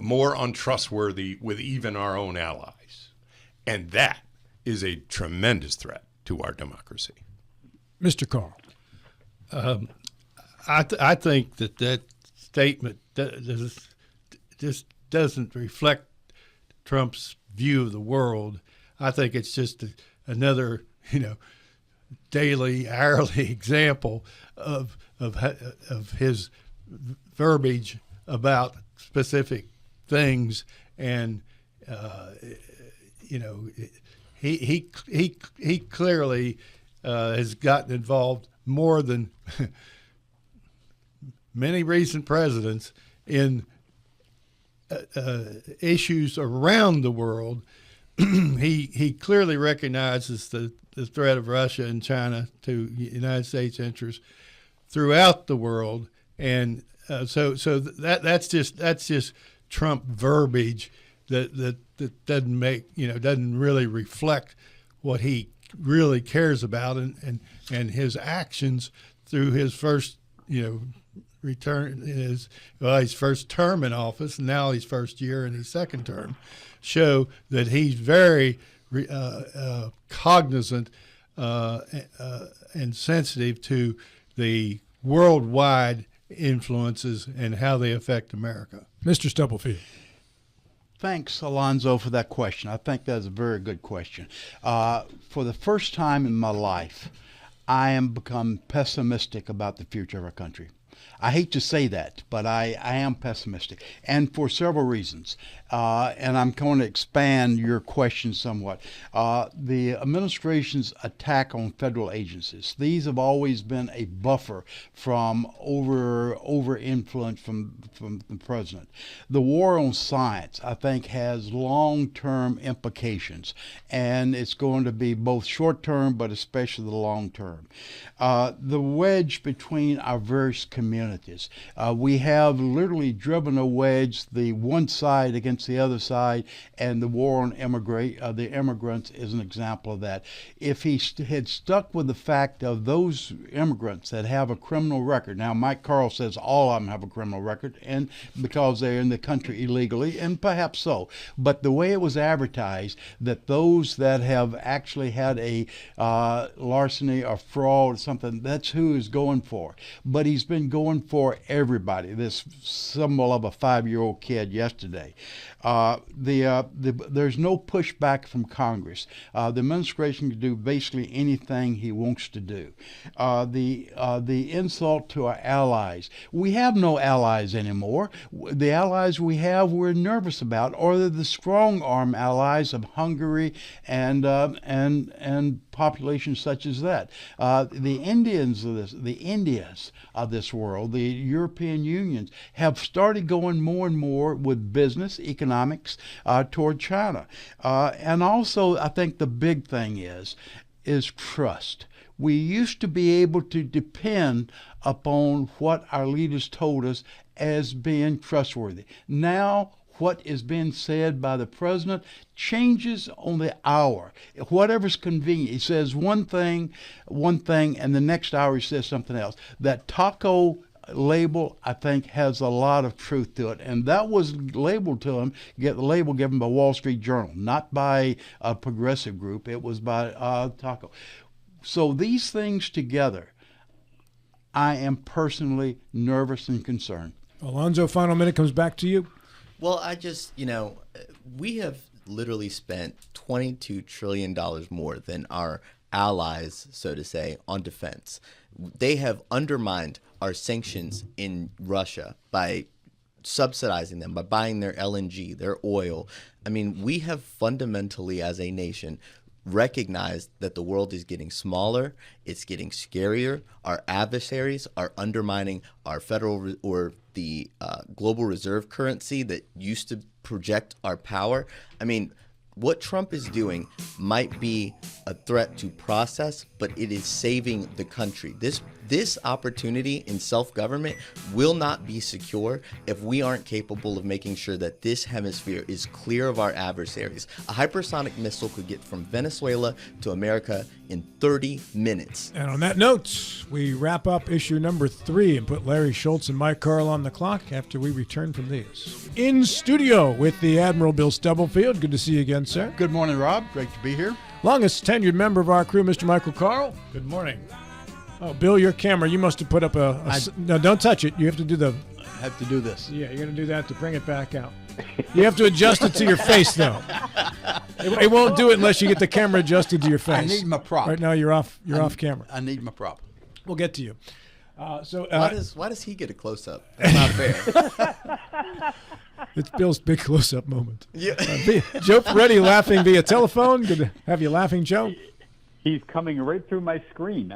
more untrustworthy with even our own allies. And that is a tremendous threat to our democracy. Mr. Carl. I think that statement just doesn't reflect Trump's view of the world. I think it's just another, daily, hourly example of his verbiage about specific things, and he clearly has gotten involved more than many recent presidents in issues around the world. He clearly recognizes the threat of Russia and China to United States interests throughout the world, and so that's just Trump verbiage that doesn't really reflect what he really cares about, and his actions through his first his first term in office, and now his first year in his second term, show that he's very cognizant and sensitive to the worldwide influences and how they affect America. Mr. Stubblefield. Thanks, Alonzo, for that question. I think that's a very good question. For the first time in my life, I am become pessimistic about the future of our country. I hate to say that, but I am pessimistic, and for several reasons. And I'm going to expand your question somewhat. The administration's attack on federal agencies, these have always been a buffer from over influence from the president. The war on science, I think, has long-term implications, and it's going to be both short-term, but especially the long-term. The wedge between our various communities. We have literally driven a wedge, the one side against the other side, and the war on the immigrants is an example of that. If he had stuck with the fact of those immigrants that have a criminal record, now Mike Carl says all of them have a criminal record, and because they're in the country illegally, and perhaps so, but the way it was advertised, that those that have actually had a larceny or fraud or something, that's who he's going for. But he's been going for everybody. This symbol of a 5-year-old kid yesterday. There's no pushback from Congress. The administration can do basically anything he wants to do. The insult to our allies. We have no allies anymore. The allies we have, we're nervous about, or they're the strong arm allies of Hungary and populations such as that. The Indians of this world, the European Unions, have started going more and more with business, economics, toward China. And also, I think the big thing is trust. We used to be able to depend upon what our leaders told us as being trustworthy. Now, what is being said by the president changes on the hour. Whatever's convenient. He says one thing, and the next hour he says something else. That taco label, I think, has a lot of truth to it, and that was labeled to him, the label given by Wall Street Journal, not by a progressive group. It was by taco. So these things together, I am personally nervous and concerned. Alonzo, final minute comes back to you. Well, we have literally spent $22 trillion more than our allies, so to say, on defense. They have undermined our sanctions in Russia by subsidizing them, by buying their LNG, their oil. I mean, we have fundamentally, as a nation, recognized that the world is getting smaller, it's getting scarier. Our adversaries are undermining our federal or the global reserve currency that used to project our power. I mean, what Trump is doing might be a threat to process, but it is saving the country. This opportunity in self-government will not be secure if we aren't capable of making sure that this hemisphere is clear of our adversaries. A hypersonic missile could get from Venezuela to America in 30 minutes. And on that note, we wrap up issue number 3 and put Larry Schultz and Mike Carl on the clock after we return from these. In studio with the Admiral Bill Stubblefield. Good to see you again, sir. Good morning, Rob. Great to be here. Longest tenured member of our crew, Mr. Michael Carl. Good morning. Oh, Bill, your camera, you must have put up no, don't touch it. You have to do the have to do this. Yeah, you're going to do that to bring it back out. You have to adjust it to your face, though. It won't do it unless you get the camera adjusted to your face. I need my prop. Right now, you're off. You're off camera. I need my prop. We'll get to you. Why does he get a close up? That's not fair. It's Bill's big close-up moment. Yeah. Joe Ferretti laughing via telephone. Good to have you laughing, Joe. He's coming right through my screen.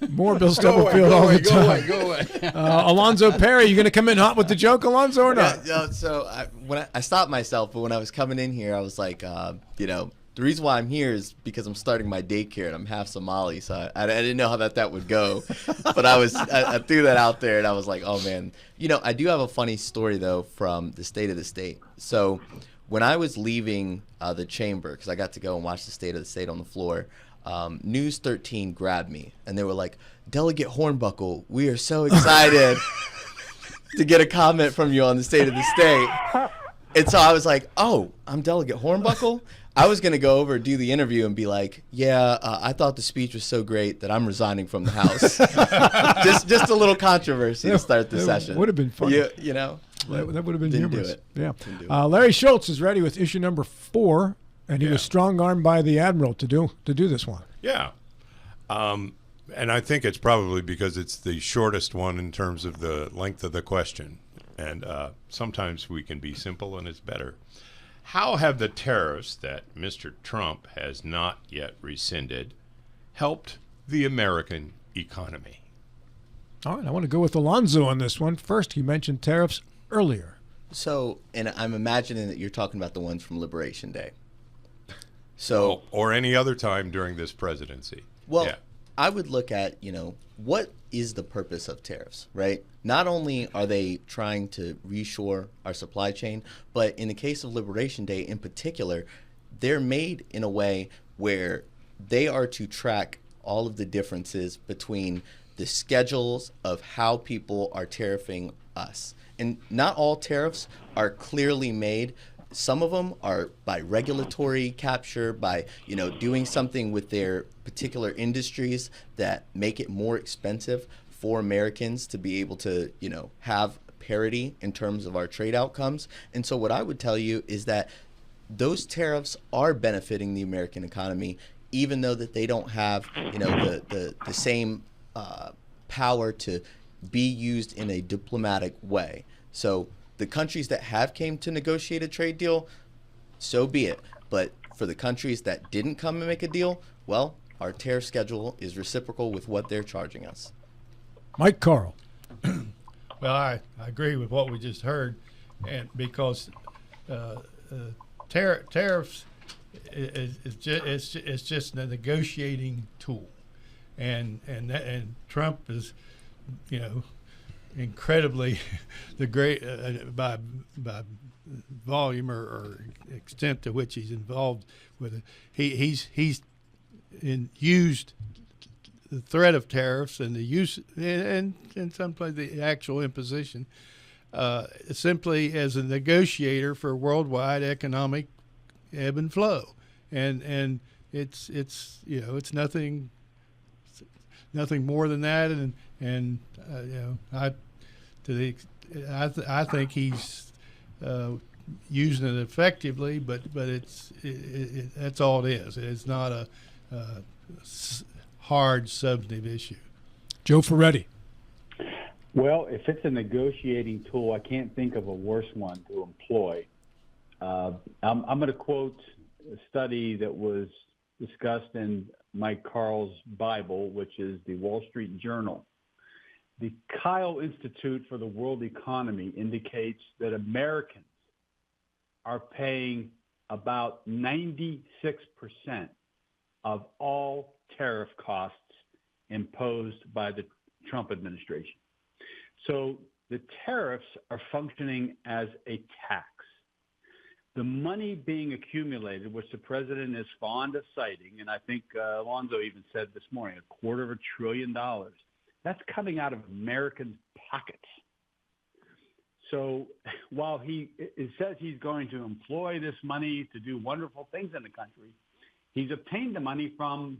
More Bill Stubblefield all the time. Go away. Alonzo Perry, you going to come in hot with the joke, Alonzo, or not? Yeah, so when I stopped myself, but when I was coming in here, I was like, the reason why I'm here is because I'm starting my daycare and I'm half Somali, so I didn't know how that would go. But I threw that out there and I was like, oh man. I do have a funny story though from the State of the State. So when I was leaving the chamber, because I got to go and watch the State of the State on the floor, News 13 grabbed me and they were like, Delegate Hornbuckle, we are so excited to get a comment from you on the State of the State. And so I was like, oh, I'm Delegate Hornbuckle? I was going to go over, do the interview, and be like, I thought the speech was so great that I'm resigning from the House. just a little controversy to start the session. Would have been fun. That would have been didn't humorous. do it. Yeah. Didn't do it. Larry Schultz is ready with issue number 4, and he was strong-armed by the Admiral to do this one. Yeah. And I think it's probably because it's the shortest one in terms of the length of the question. And sometimes we can be simple and it's better. How have the tariffs that Mr. Trump has not yet rescinded helped the American economy? All right, I want to go with Alonzo on this one. First, he mentioned tariffs earlier. So, and I'm imagining that you're talking about the ones from Liberation Day. So, or any other time during this presidency. Well, I would look at, what is the purpose of tariffs, right? Not only are they trying to reshore our supply chain, but in the case of Liberation Day in particular, they're made in a way where they are to track all of the differences between the schedules of how people are tariffing us. And not all tariffs are clearly made. Some of them are by regulatory capture, by doing something with their particular industries that make it more expensive for Americans to be able to have parity in terms of our trade outcomes. And so what I would tell you is that those tariffs are benefiting the American economy, even though that they don't have the same power to be used in a diplomatic way. So the countries that have came to negotiate a trade deal, so be it. But for the countries that didn't come and make a deal, well, our tariff schedule is reciprocal with what they're charging us. Mike Carl. Well, I agree with what we just heard, and because tariffs is just a negotiating tool, and Trump is, incredibly the great by volume or extent to which he's involved with it. He's used the threat of tariffs and the use and in some places the actual imposition simply as a negotiator for worldwide economic ebb and flow, and it's nothing more than that, and I think he's using it effectively, but that's all it is. It's not a hard substantive issue. Joe Ferretti. Well, if it's a negotiating tool, I can't think of a worse one to employ. I'm going to quote a study that was discussed in Mike Carl's Bible, which is the Wall Street Journal. The Kyle Institute for the World Economy indicates that Americans are paying about 96% of all tariff costs imposed by the Trump administration. So the tariffs are functioning as a tax. The money being accumulated, which the president is fond of citing, and I think Alonzo even said this morning, $250 billion, that's coming out of Americans' pockets. So while it says he's going to employ this money to do wonderful things in the country, he's obtained the money from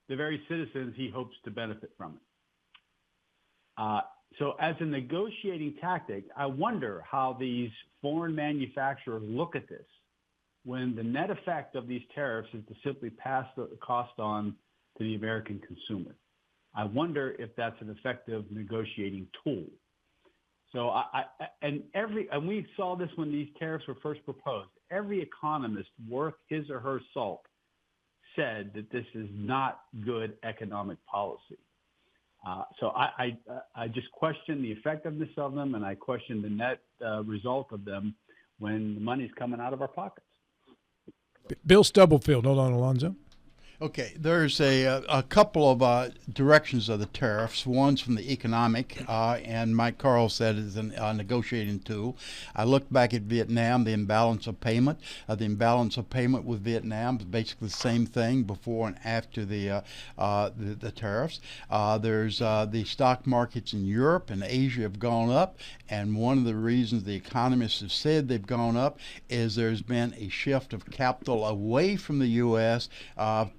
the very citizens he hopes to benefit from it. So as a negotiating tactic, I wonder how these foreign manufacturers look at this when the net effect of these tariffs is to simply pass the cost on to the American consumer. I wonder if that's an effective negotiating tool. So and we saw this when these tariffs were first proposed. Every economist worth his or her salt said that this is not good economic policy. So I just question the effectiveness of them, and I question the net result of them when the money's coming out of our pockets. Bill Stubblefield, hold on, Alonzo. Okay, there's a couple of directions of the tariffs. One's from the economic, and Mike Carl said is a negotiating tool. I looked back at Vietnam, the imbalance of payment. The imbalance of payment with Vietnam is basically the same thing before and after the tariffs. There's the stock markets in Europe and Asia have gone up, and one of the reasons the economists have said they've gone up is there's been a shift of capital away from the U.S.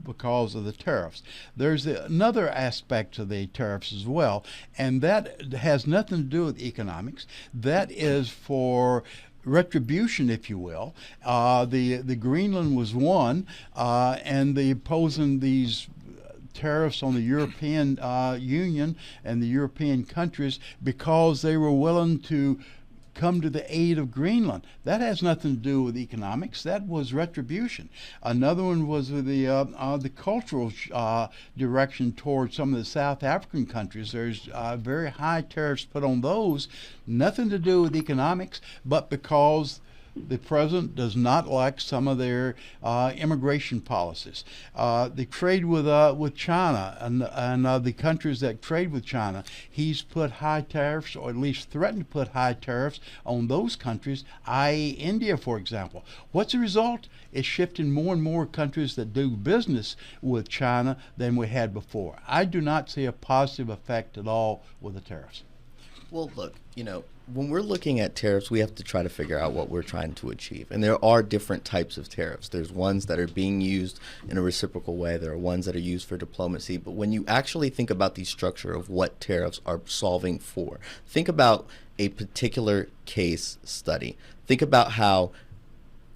Because of the tariffs. There's another aspect to the tariffs as well, and that has nothing to do with economics. That is for retribution, if you will. The Greenland was one, and the imposing these tariffs on the European Union and the European countries because they were willing to come to the aid of Greenland. That has nothing to do with economics. That was retribution. Another one was with the cultural direction towards some of the South African countries. There's very high tariffs put on those. Nothing to do with economics, but because the president does not like some of their immigration policies. The trade with China and the countries that trade with China, he's put high tariffs, or at least threatened to put high tariffs on those countries, i.e. India, for example. What's the result? It's shifting more and more countries that do business with China than we had before. I do not see a positive effect at all with the tariffs. Well, look, when we're looking at tariffs, we have to try to figure out what we're trying to achieve. And there are different types of tariffs. There's ones that are being used in a reciprocal way. There are ones that are used for diplomacy. But when you actually think about the structure of what tariffs are solving for, think about a particular case study. Think about how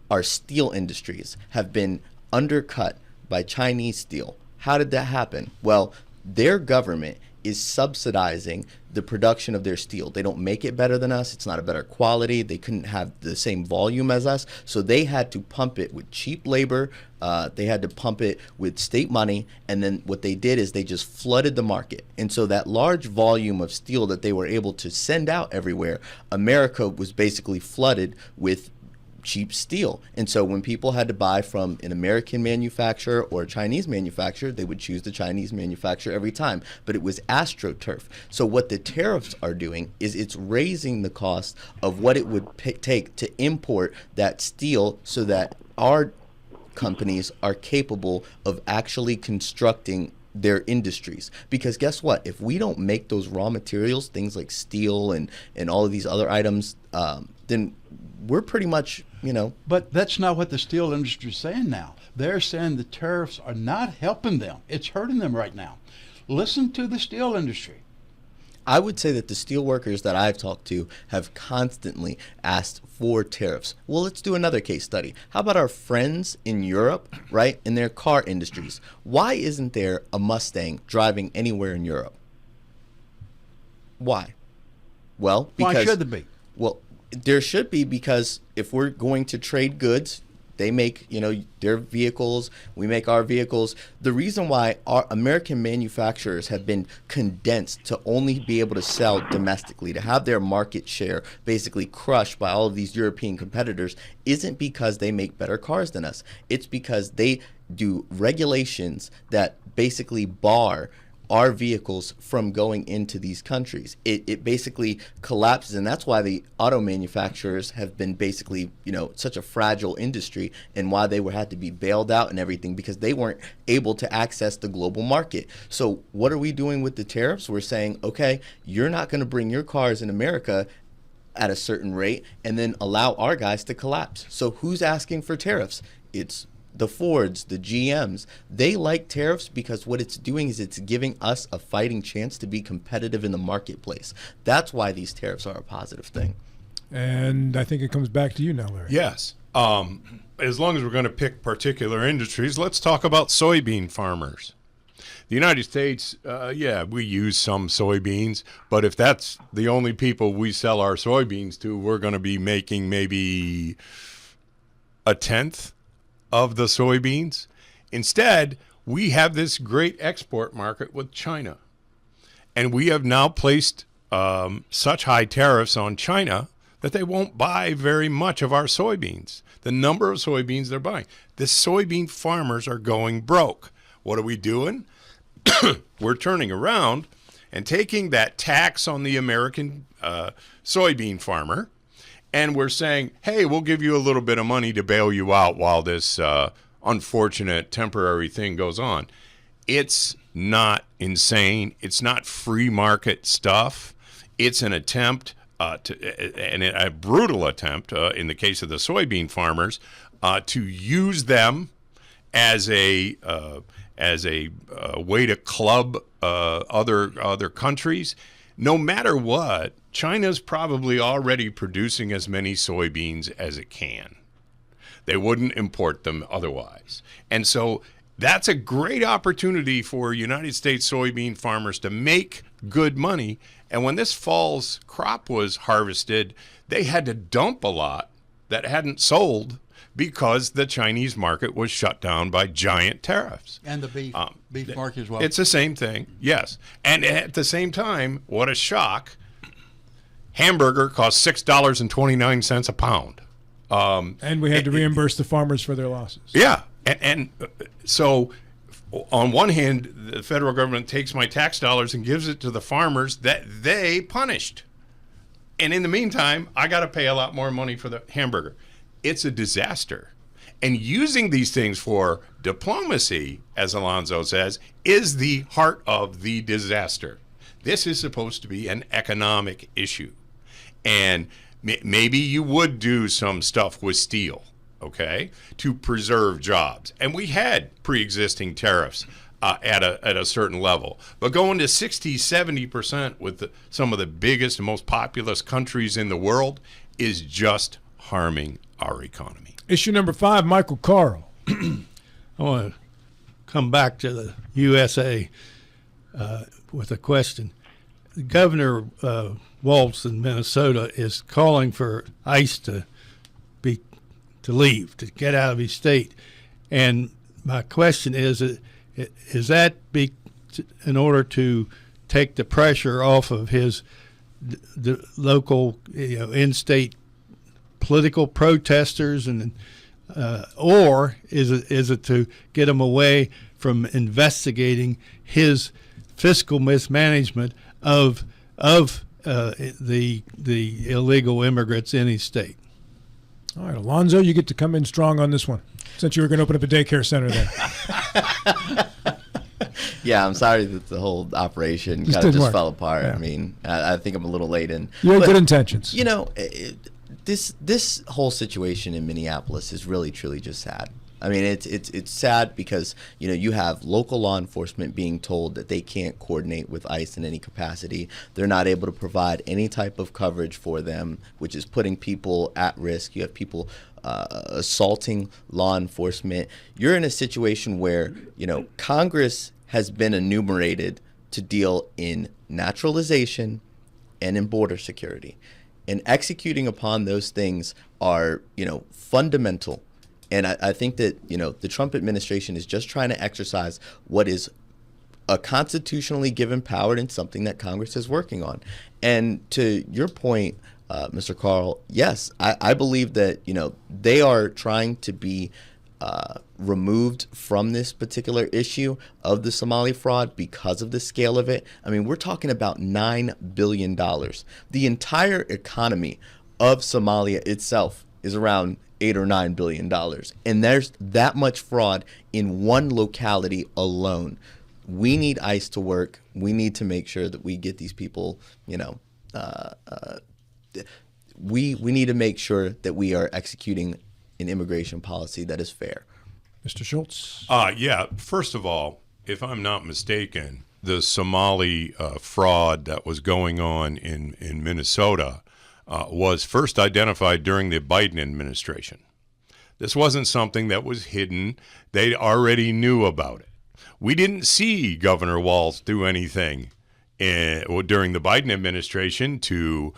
our steel industries have been undercut by Chinese steel. How did that happen? Well, their government is subsidizing the production of their steel. They don't make it better than us. It's not a better quality. They couldn't have the same volume as us. So they had to pump it with cheap labor. They had to pump it with state money. And then what they did is they just flooded the market. And so that large volume of steel that they were able to send out everywhere, America was basically flooded with cheap steel. And so when people had to buy from an American manufacturer or a Chinese manufacturer, they would choose the Chinese manufacturer every time. But it was AstroTurf. So what the tariffs are doing is it's raising the cost of what it would take to import that steel so that our companies are capable of actually constructing their industries. Because guess what? If we don't make those raw materials, things like steel and all of these other items, then we're pretty much, But that's not what the steel industry is saying now. They're saying the tariffs are not helping them. It's hurting them right now. Listen to the steel industry. I would say that the steel workers that I've talked to have constantly asked for tariffs. Well, let's do another case study. How about our friends in Europe, right, in their car industries? Why isn't there a Mustang driving anywhere in Europe? Why? Well, because... Why should there be? Well, there should be, because if we're going to trade goods, they make, their vehicles, we make our vehicles. The reason why our American manufacturers have been condensed to only be able to sell domestically, to have their market share basically crushed by all of these European competitors, isn't because they make better cars than us. It's because they do regulations that basically bar our vehicles from going into these countries. It basically collapses, and that's why the auto manufacturers have been basically, such a fragile industry, and why they had to be bailed out and everything, because they weren't able to access the global market. So what are we doing with the tariffs? We're saying, okay, you're not going to bring your cars in America at a certain rate and then allow our guys to collapse. So who's asking for tariffs? It's the Fords, the GMs, they like tariffs because what it's doing is it's giving us a fighting chance to be competitive in the marketplace. That's why these tariffs are a positive thing. And I think it comes back to you now, Larry. Yes. As long as we're going to pick particular industries, let's talk about soybean farmers. The United States, we use some soybeans, but if that's the only people we sell our soybeans to, we're going to be making maybe a tenth of the soybeans. Instead, we have this great export market with China. And we have now placed such high tariffs on China that they won't buy very much of our soybeans. The number of soybeans they're buying. The soybean farmers are going broke. What are we doing? We're turning around and taking that tax on the American soybean farmer, and we're saying, hey, we'll give you a little bit of money to bail you out while this unfortunate temporary thing goes on. It's not insane. It's not free market stuff. It's an attempt, a brutal attempt, in the case of the soybean farmers, to use them as a way to club other countries. No matter what, China's probably already producing as many soybeans as it can. They wouldn't import them otherwise. And so that's a great opportunity for United States soybean farmers to make good money. And when this fall's crop was harvested, they had to dump a lot that hadn't sold because the Chinese market was shut down by giant tariffs. And the beef market as well. It's the same thing, yes. And at the same time, what a shock. Hamburger costs $6.29 a pound. And we had to reimburse the farmers for their losses. Yeah. And so on one hand, the federal government takes my tax dollars and gives it to the farmers that they punished. And in the meantime, I got to pay a lot more money for the hamburger. It's a disaster. And using these things for diplomacy, as Alonzo says, is the heart of the disaster. This is supposed to be an economic issue. And maybe you would do some stuff with steel, okay, to preserve jobs. And we had pre-existing tariffs at a certain level. But going to 60, 70% with some of the biggest and most populous countries in the world is just harming our economy. Issue number 5, Michael Carl. I want to come back to the USA with a question. Governor Walz in Minnesota is calling for ICE to leave, to get out of his state. And my question is that in order to take the pressure off of the local, in-state political protesters, and or is it to get him away from investigating his fiscal mismanagement of the illegal immigrants in his state? All right, Alonzo, you get to come in strong on this one, since you were going to open up a daycare center there. Yeah, I'm sorry that the whole operation kind of just fell apart. Yeah. I mean, I think I'm a little late in. You had good intentions. This whole situation in Minneapolis is really, truly just sad. I mean, it's sad because, you have local law enforcement being told that they can't coordinate with ICE in any capacity. They're not able to provide any type of coverage for them, which is putting people at risk. You have people assaulting law enforcement. You're in a situation where, Congress has been enumerated to deal in naturalization and in border security. And executing upon those things are, fundamental. And I think that, the Trump administration is just trying to exercise what is a constitutionally given power and something that Congress is working on. And to your point, Mr. Carl, yes, I believe that, they are trying to be removed from this particular issue of the Somali fraud because of the scale of it. I mean, we're talking about $9 billion. The entire economy of Somalia itself is around $8 or $9 billion. And there's that much fraud in one locality alone. We need ICE to work. We need to make sure that we get these people, we need to make sure that we are executing an immigration policy that is fair. Mr. Schultz. Yeah. First of all, if I'm not mistaken, the Somali fraud that was going on in Minnesota was first identified during the Biden administration. This wasn't something that was hidden. They already knew about it. We didn't see Governor Walz do anything during the Biden administration to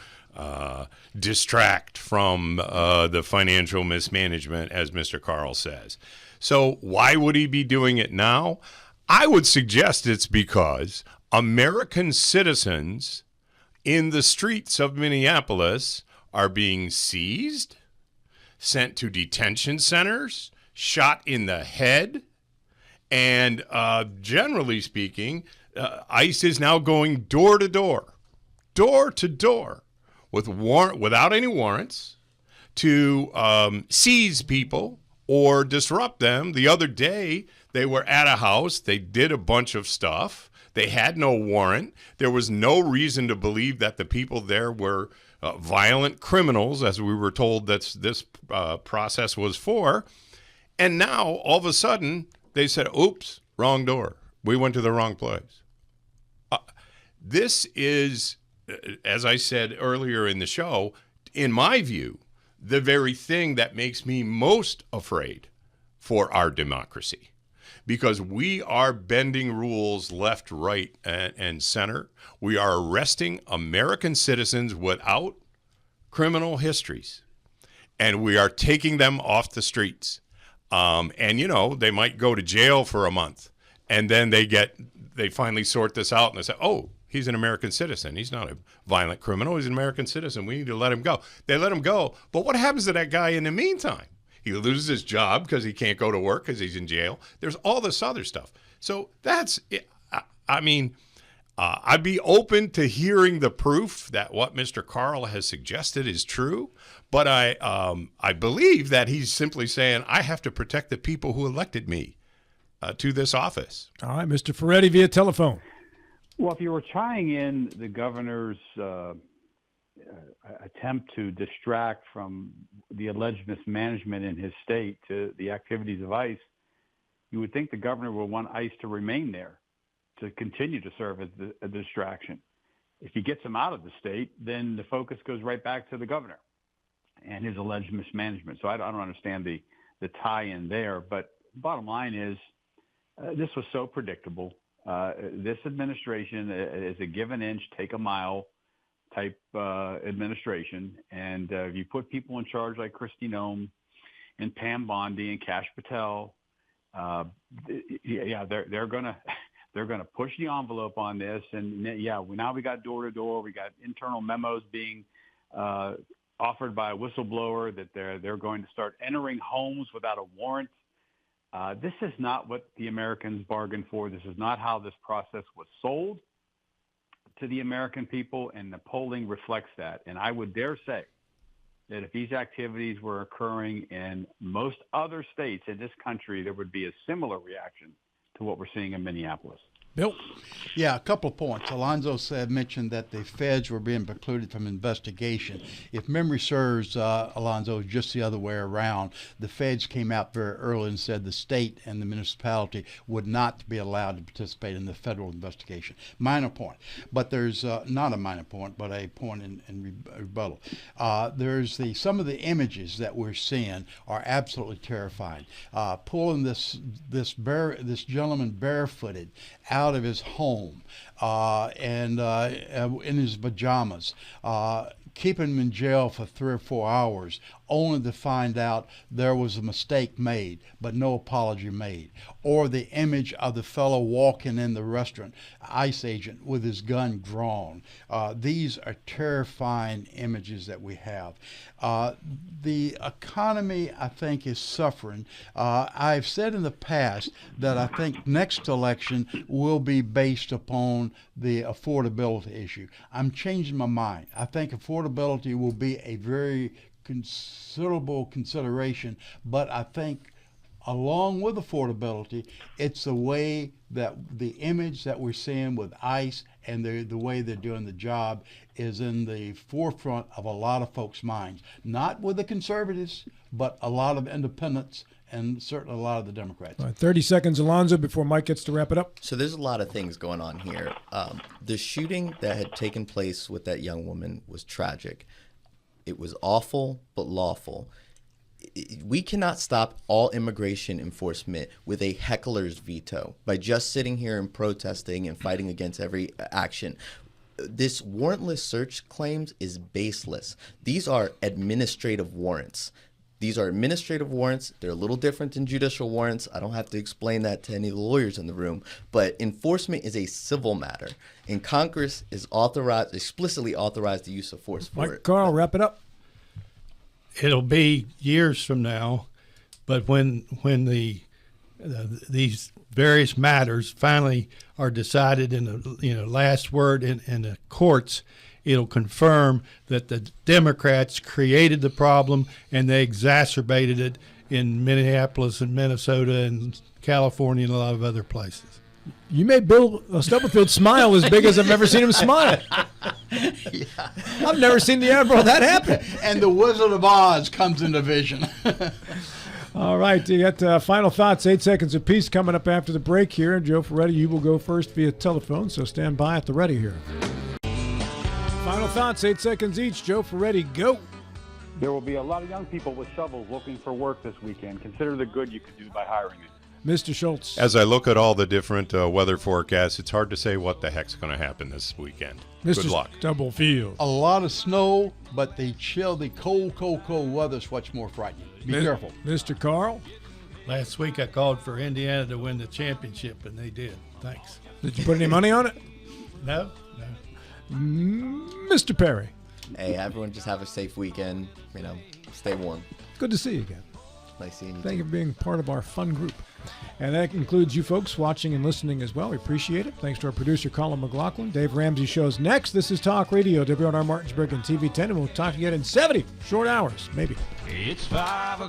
distract from the financial mismanagement, as Mr. Carl says. So why would he be doing it now? I would suggest it's because American citizens in the streets of Minneapolis are being seized, sent to detention centers, shot in the head, and generally speaking, ICE is now going door to door, without any warrants, to seize people or disrupt them. The other day, they were at a house. They did a bunch of stuff. They had no warrant. There was no reason to believe that the people there were violent criminals, as we were told that this process was for. And now, all of a sudden, they said, oops, wrong door. We went to the wrong place. This is, as I said earlier in the show, in my view, the very thing that makes me most afraid for our democracy. Because we are bending rules left, right, and center. We are arresting American citizens without criminal histories. And we are taking them off the streets. And, you know, they might go to jail for a month. And then they finally sort this out and they say, oh, he's an American citizen. He's not a violent criminal. He's an American citizen. We need to let him go. They let him go. But what happens to that guy in the meantime? He loses his job because he can't go to work because he's in jail. There's all this other stuff. So that's, I mean, I'd be open to hearing the proof that what Mr. Carl has suggested is true. But I believe that he's simply saying, I have to protect the people who elected me to this office. All right, Mr. Ferretti via telephone. Well, if you were tying in the governor's attempt to distract from the alleged mismanagement in his state to the activities of ICE, you would think the governor would want ICE to remain there, to continue to serve as a distraction. If he gets them out of the state, then the focus goes right back to the governor and his alleged mismanagement. So I don't understand the tie-in there. But bottom line is, this was so predictable. This administration is a give an inch, take a mile type administration. And if you put people in charge like Kristi Noem and Pam Bondi and Kash Patel, they're gonna push the envelope on this. And now we got door to door. We got internal memos being offered by a whistleblower that they're going to start entering homes without a warrant. This is not what the Americans bargained for. This is not how this process was sold to the American people, and the polling reflects that. And I would dare say that if these activities were occurring in most other states in this country, there would be a similar reaction to what we're seeing in Minneapolis. Bill? Yeah, a couple of points. Alonzo mentioned that the feds were being precluded from investigation. If memory serves, Alonzo, just the other way around. The feds came out very early and said the state and the municipality would not be allowed to participate in the federal investigation. Minor point. But there's not a minor point, but a point in rebuttal. There's some of the images that we're seeing are absolutely terrifying. Pulling this gentleman barefooted out of his home and in his pajamas, keeping him in jail for 3 or 4 hours, only to find out there was a mistake made, but no apology made. Or the image of the fellow walking in the restaurant, ICE agent with his gun drawn. These are terrifying images that we have. The economy, I think, is suffering. I've said in the past that I think next election will be based upon the affordability issue. I'm changing my mind. I think affordability will be a very considerable consideration, but I think along with affordability, it's the way that the image that we're seeing with ICE and the way they're doing the job is in the forefront of a lot of folks' minds. Not with the conservatives, but a lot of independents and certainly a lot of the Democrats. All right, 30 seconds, Alonzo, before Mike gets to wrap it up. So there's a lot of things going on here. The shooting that had taken place with that young woman was tragic. It was awful, but lawful. We cannot stop all immigration enforcement with a heckler's veto by just sitting here and protesting and fighting against every action. This warrantless search claims is baseless. These are administrative warrants. These are administrative warrants. They're a little different than judicial warrants. I don't have to explain that to any of the lawyers in the room. But enforcement is a civil matter, and Congress is explicitly authorized the use of force for Mike it. Carl, wrap it up. It'll be years from now, but when these various matters finally are decided in the last word in the courts, it'll confirm that the Democrats created the problem and they exacerbated it in Minneapolis and Minnesota and California and a lot of other places. You made Bill Stubblefield smile as big as I've ever seen him smile. Yeah. I've never seen the Admiral that happen. And the Wizard of Oz comes into vision. All right, you got final thoughts, 8 seconds apiece coming up after the break here. Joe Ferretti, you will go first via telephone, so stand by at the ready here. Final thoughts, 8 seconds each. Joe Ferretti, go. There will be a lot of young people with shovels looking for work this weekend. Consider the good you could do by hiring it. Mr. Schultz. As I look at all the different weather forecasts, it's hard to say what the heck's going to happen this weekend. Mr. Good luck. Stubblefield. A lot of snow, but the cold weather is what's more frightening. Be careful. Mr. Carl. Last week I called for Indiana to win the championship, and they did. Thanks. Did you put any money on it? No. Mr. Perry. Hey, everyone just have a safe weekend. Stay warm. Good to see you again. Nice seeing you. Thank you for being part of our fun group. And that includes you folks watching and listening as well. We appreciate it. Thanks to our producer, Colin McLaughlin. Dave Ramsey shows next. This is Talk Radio, WNR Martinsburg and TV 10, and we'll talk again in 70 short hours, maybe. It's 5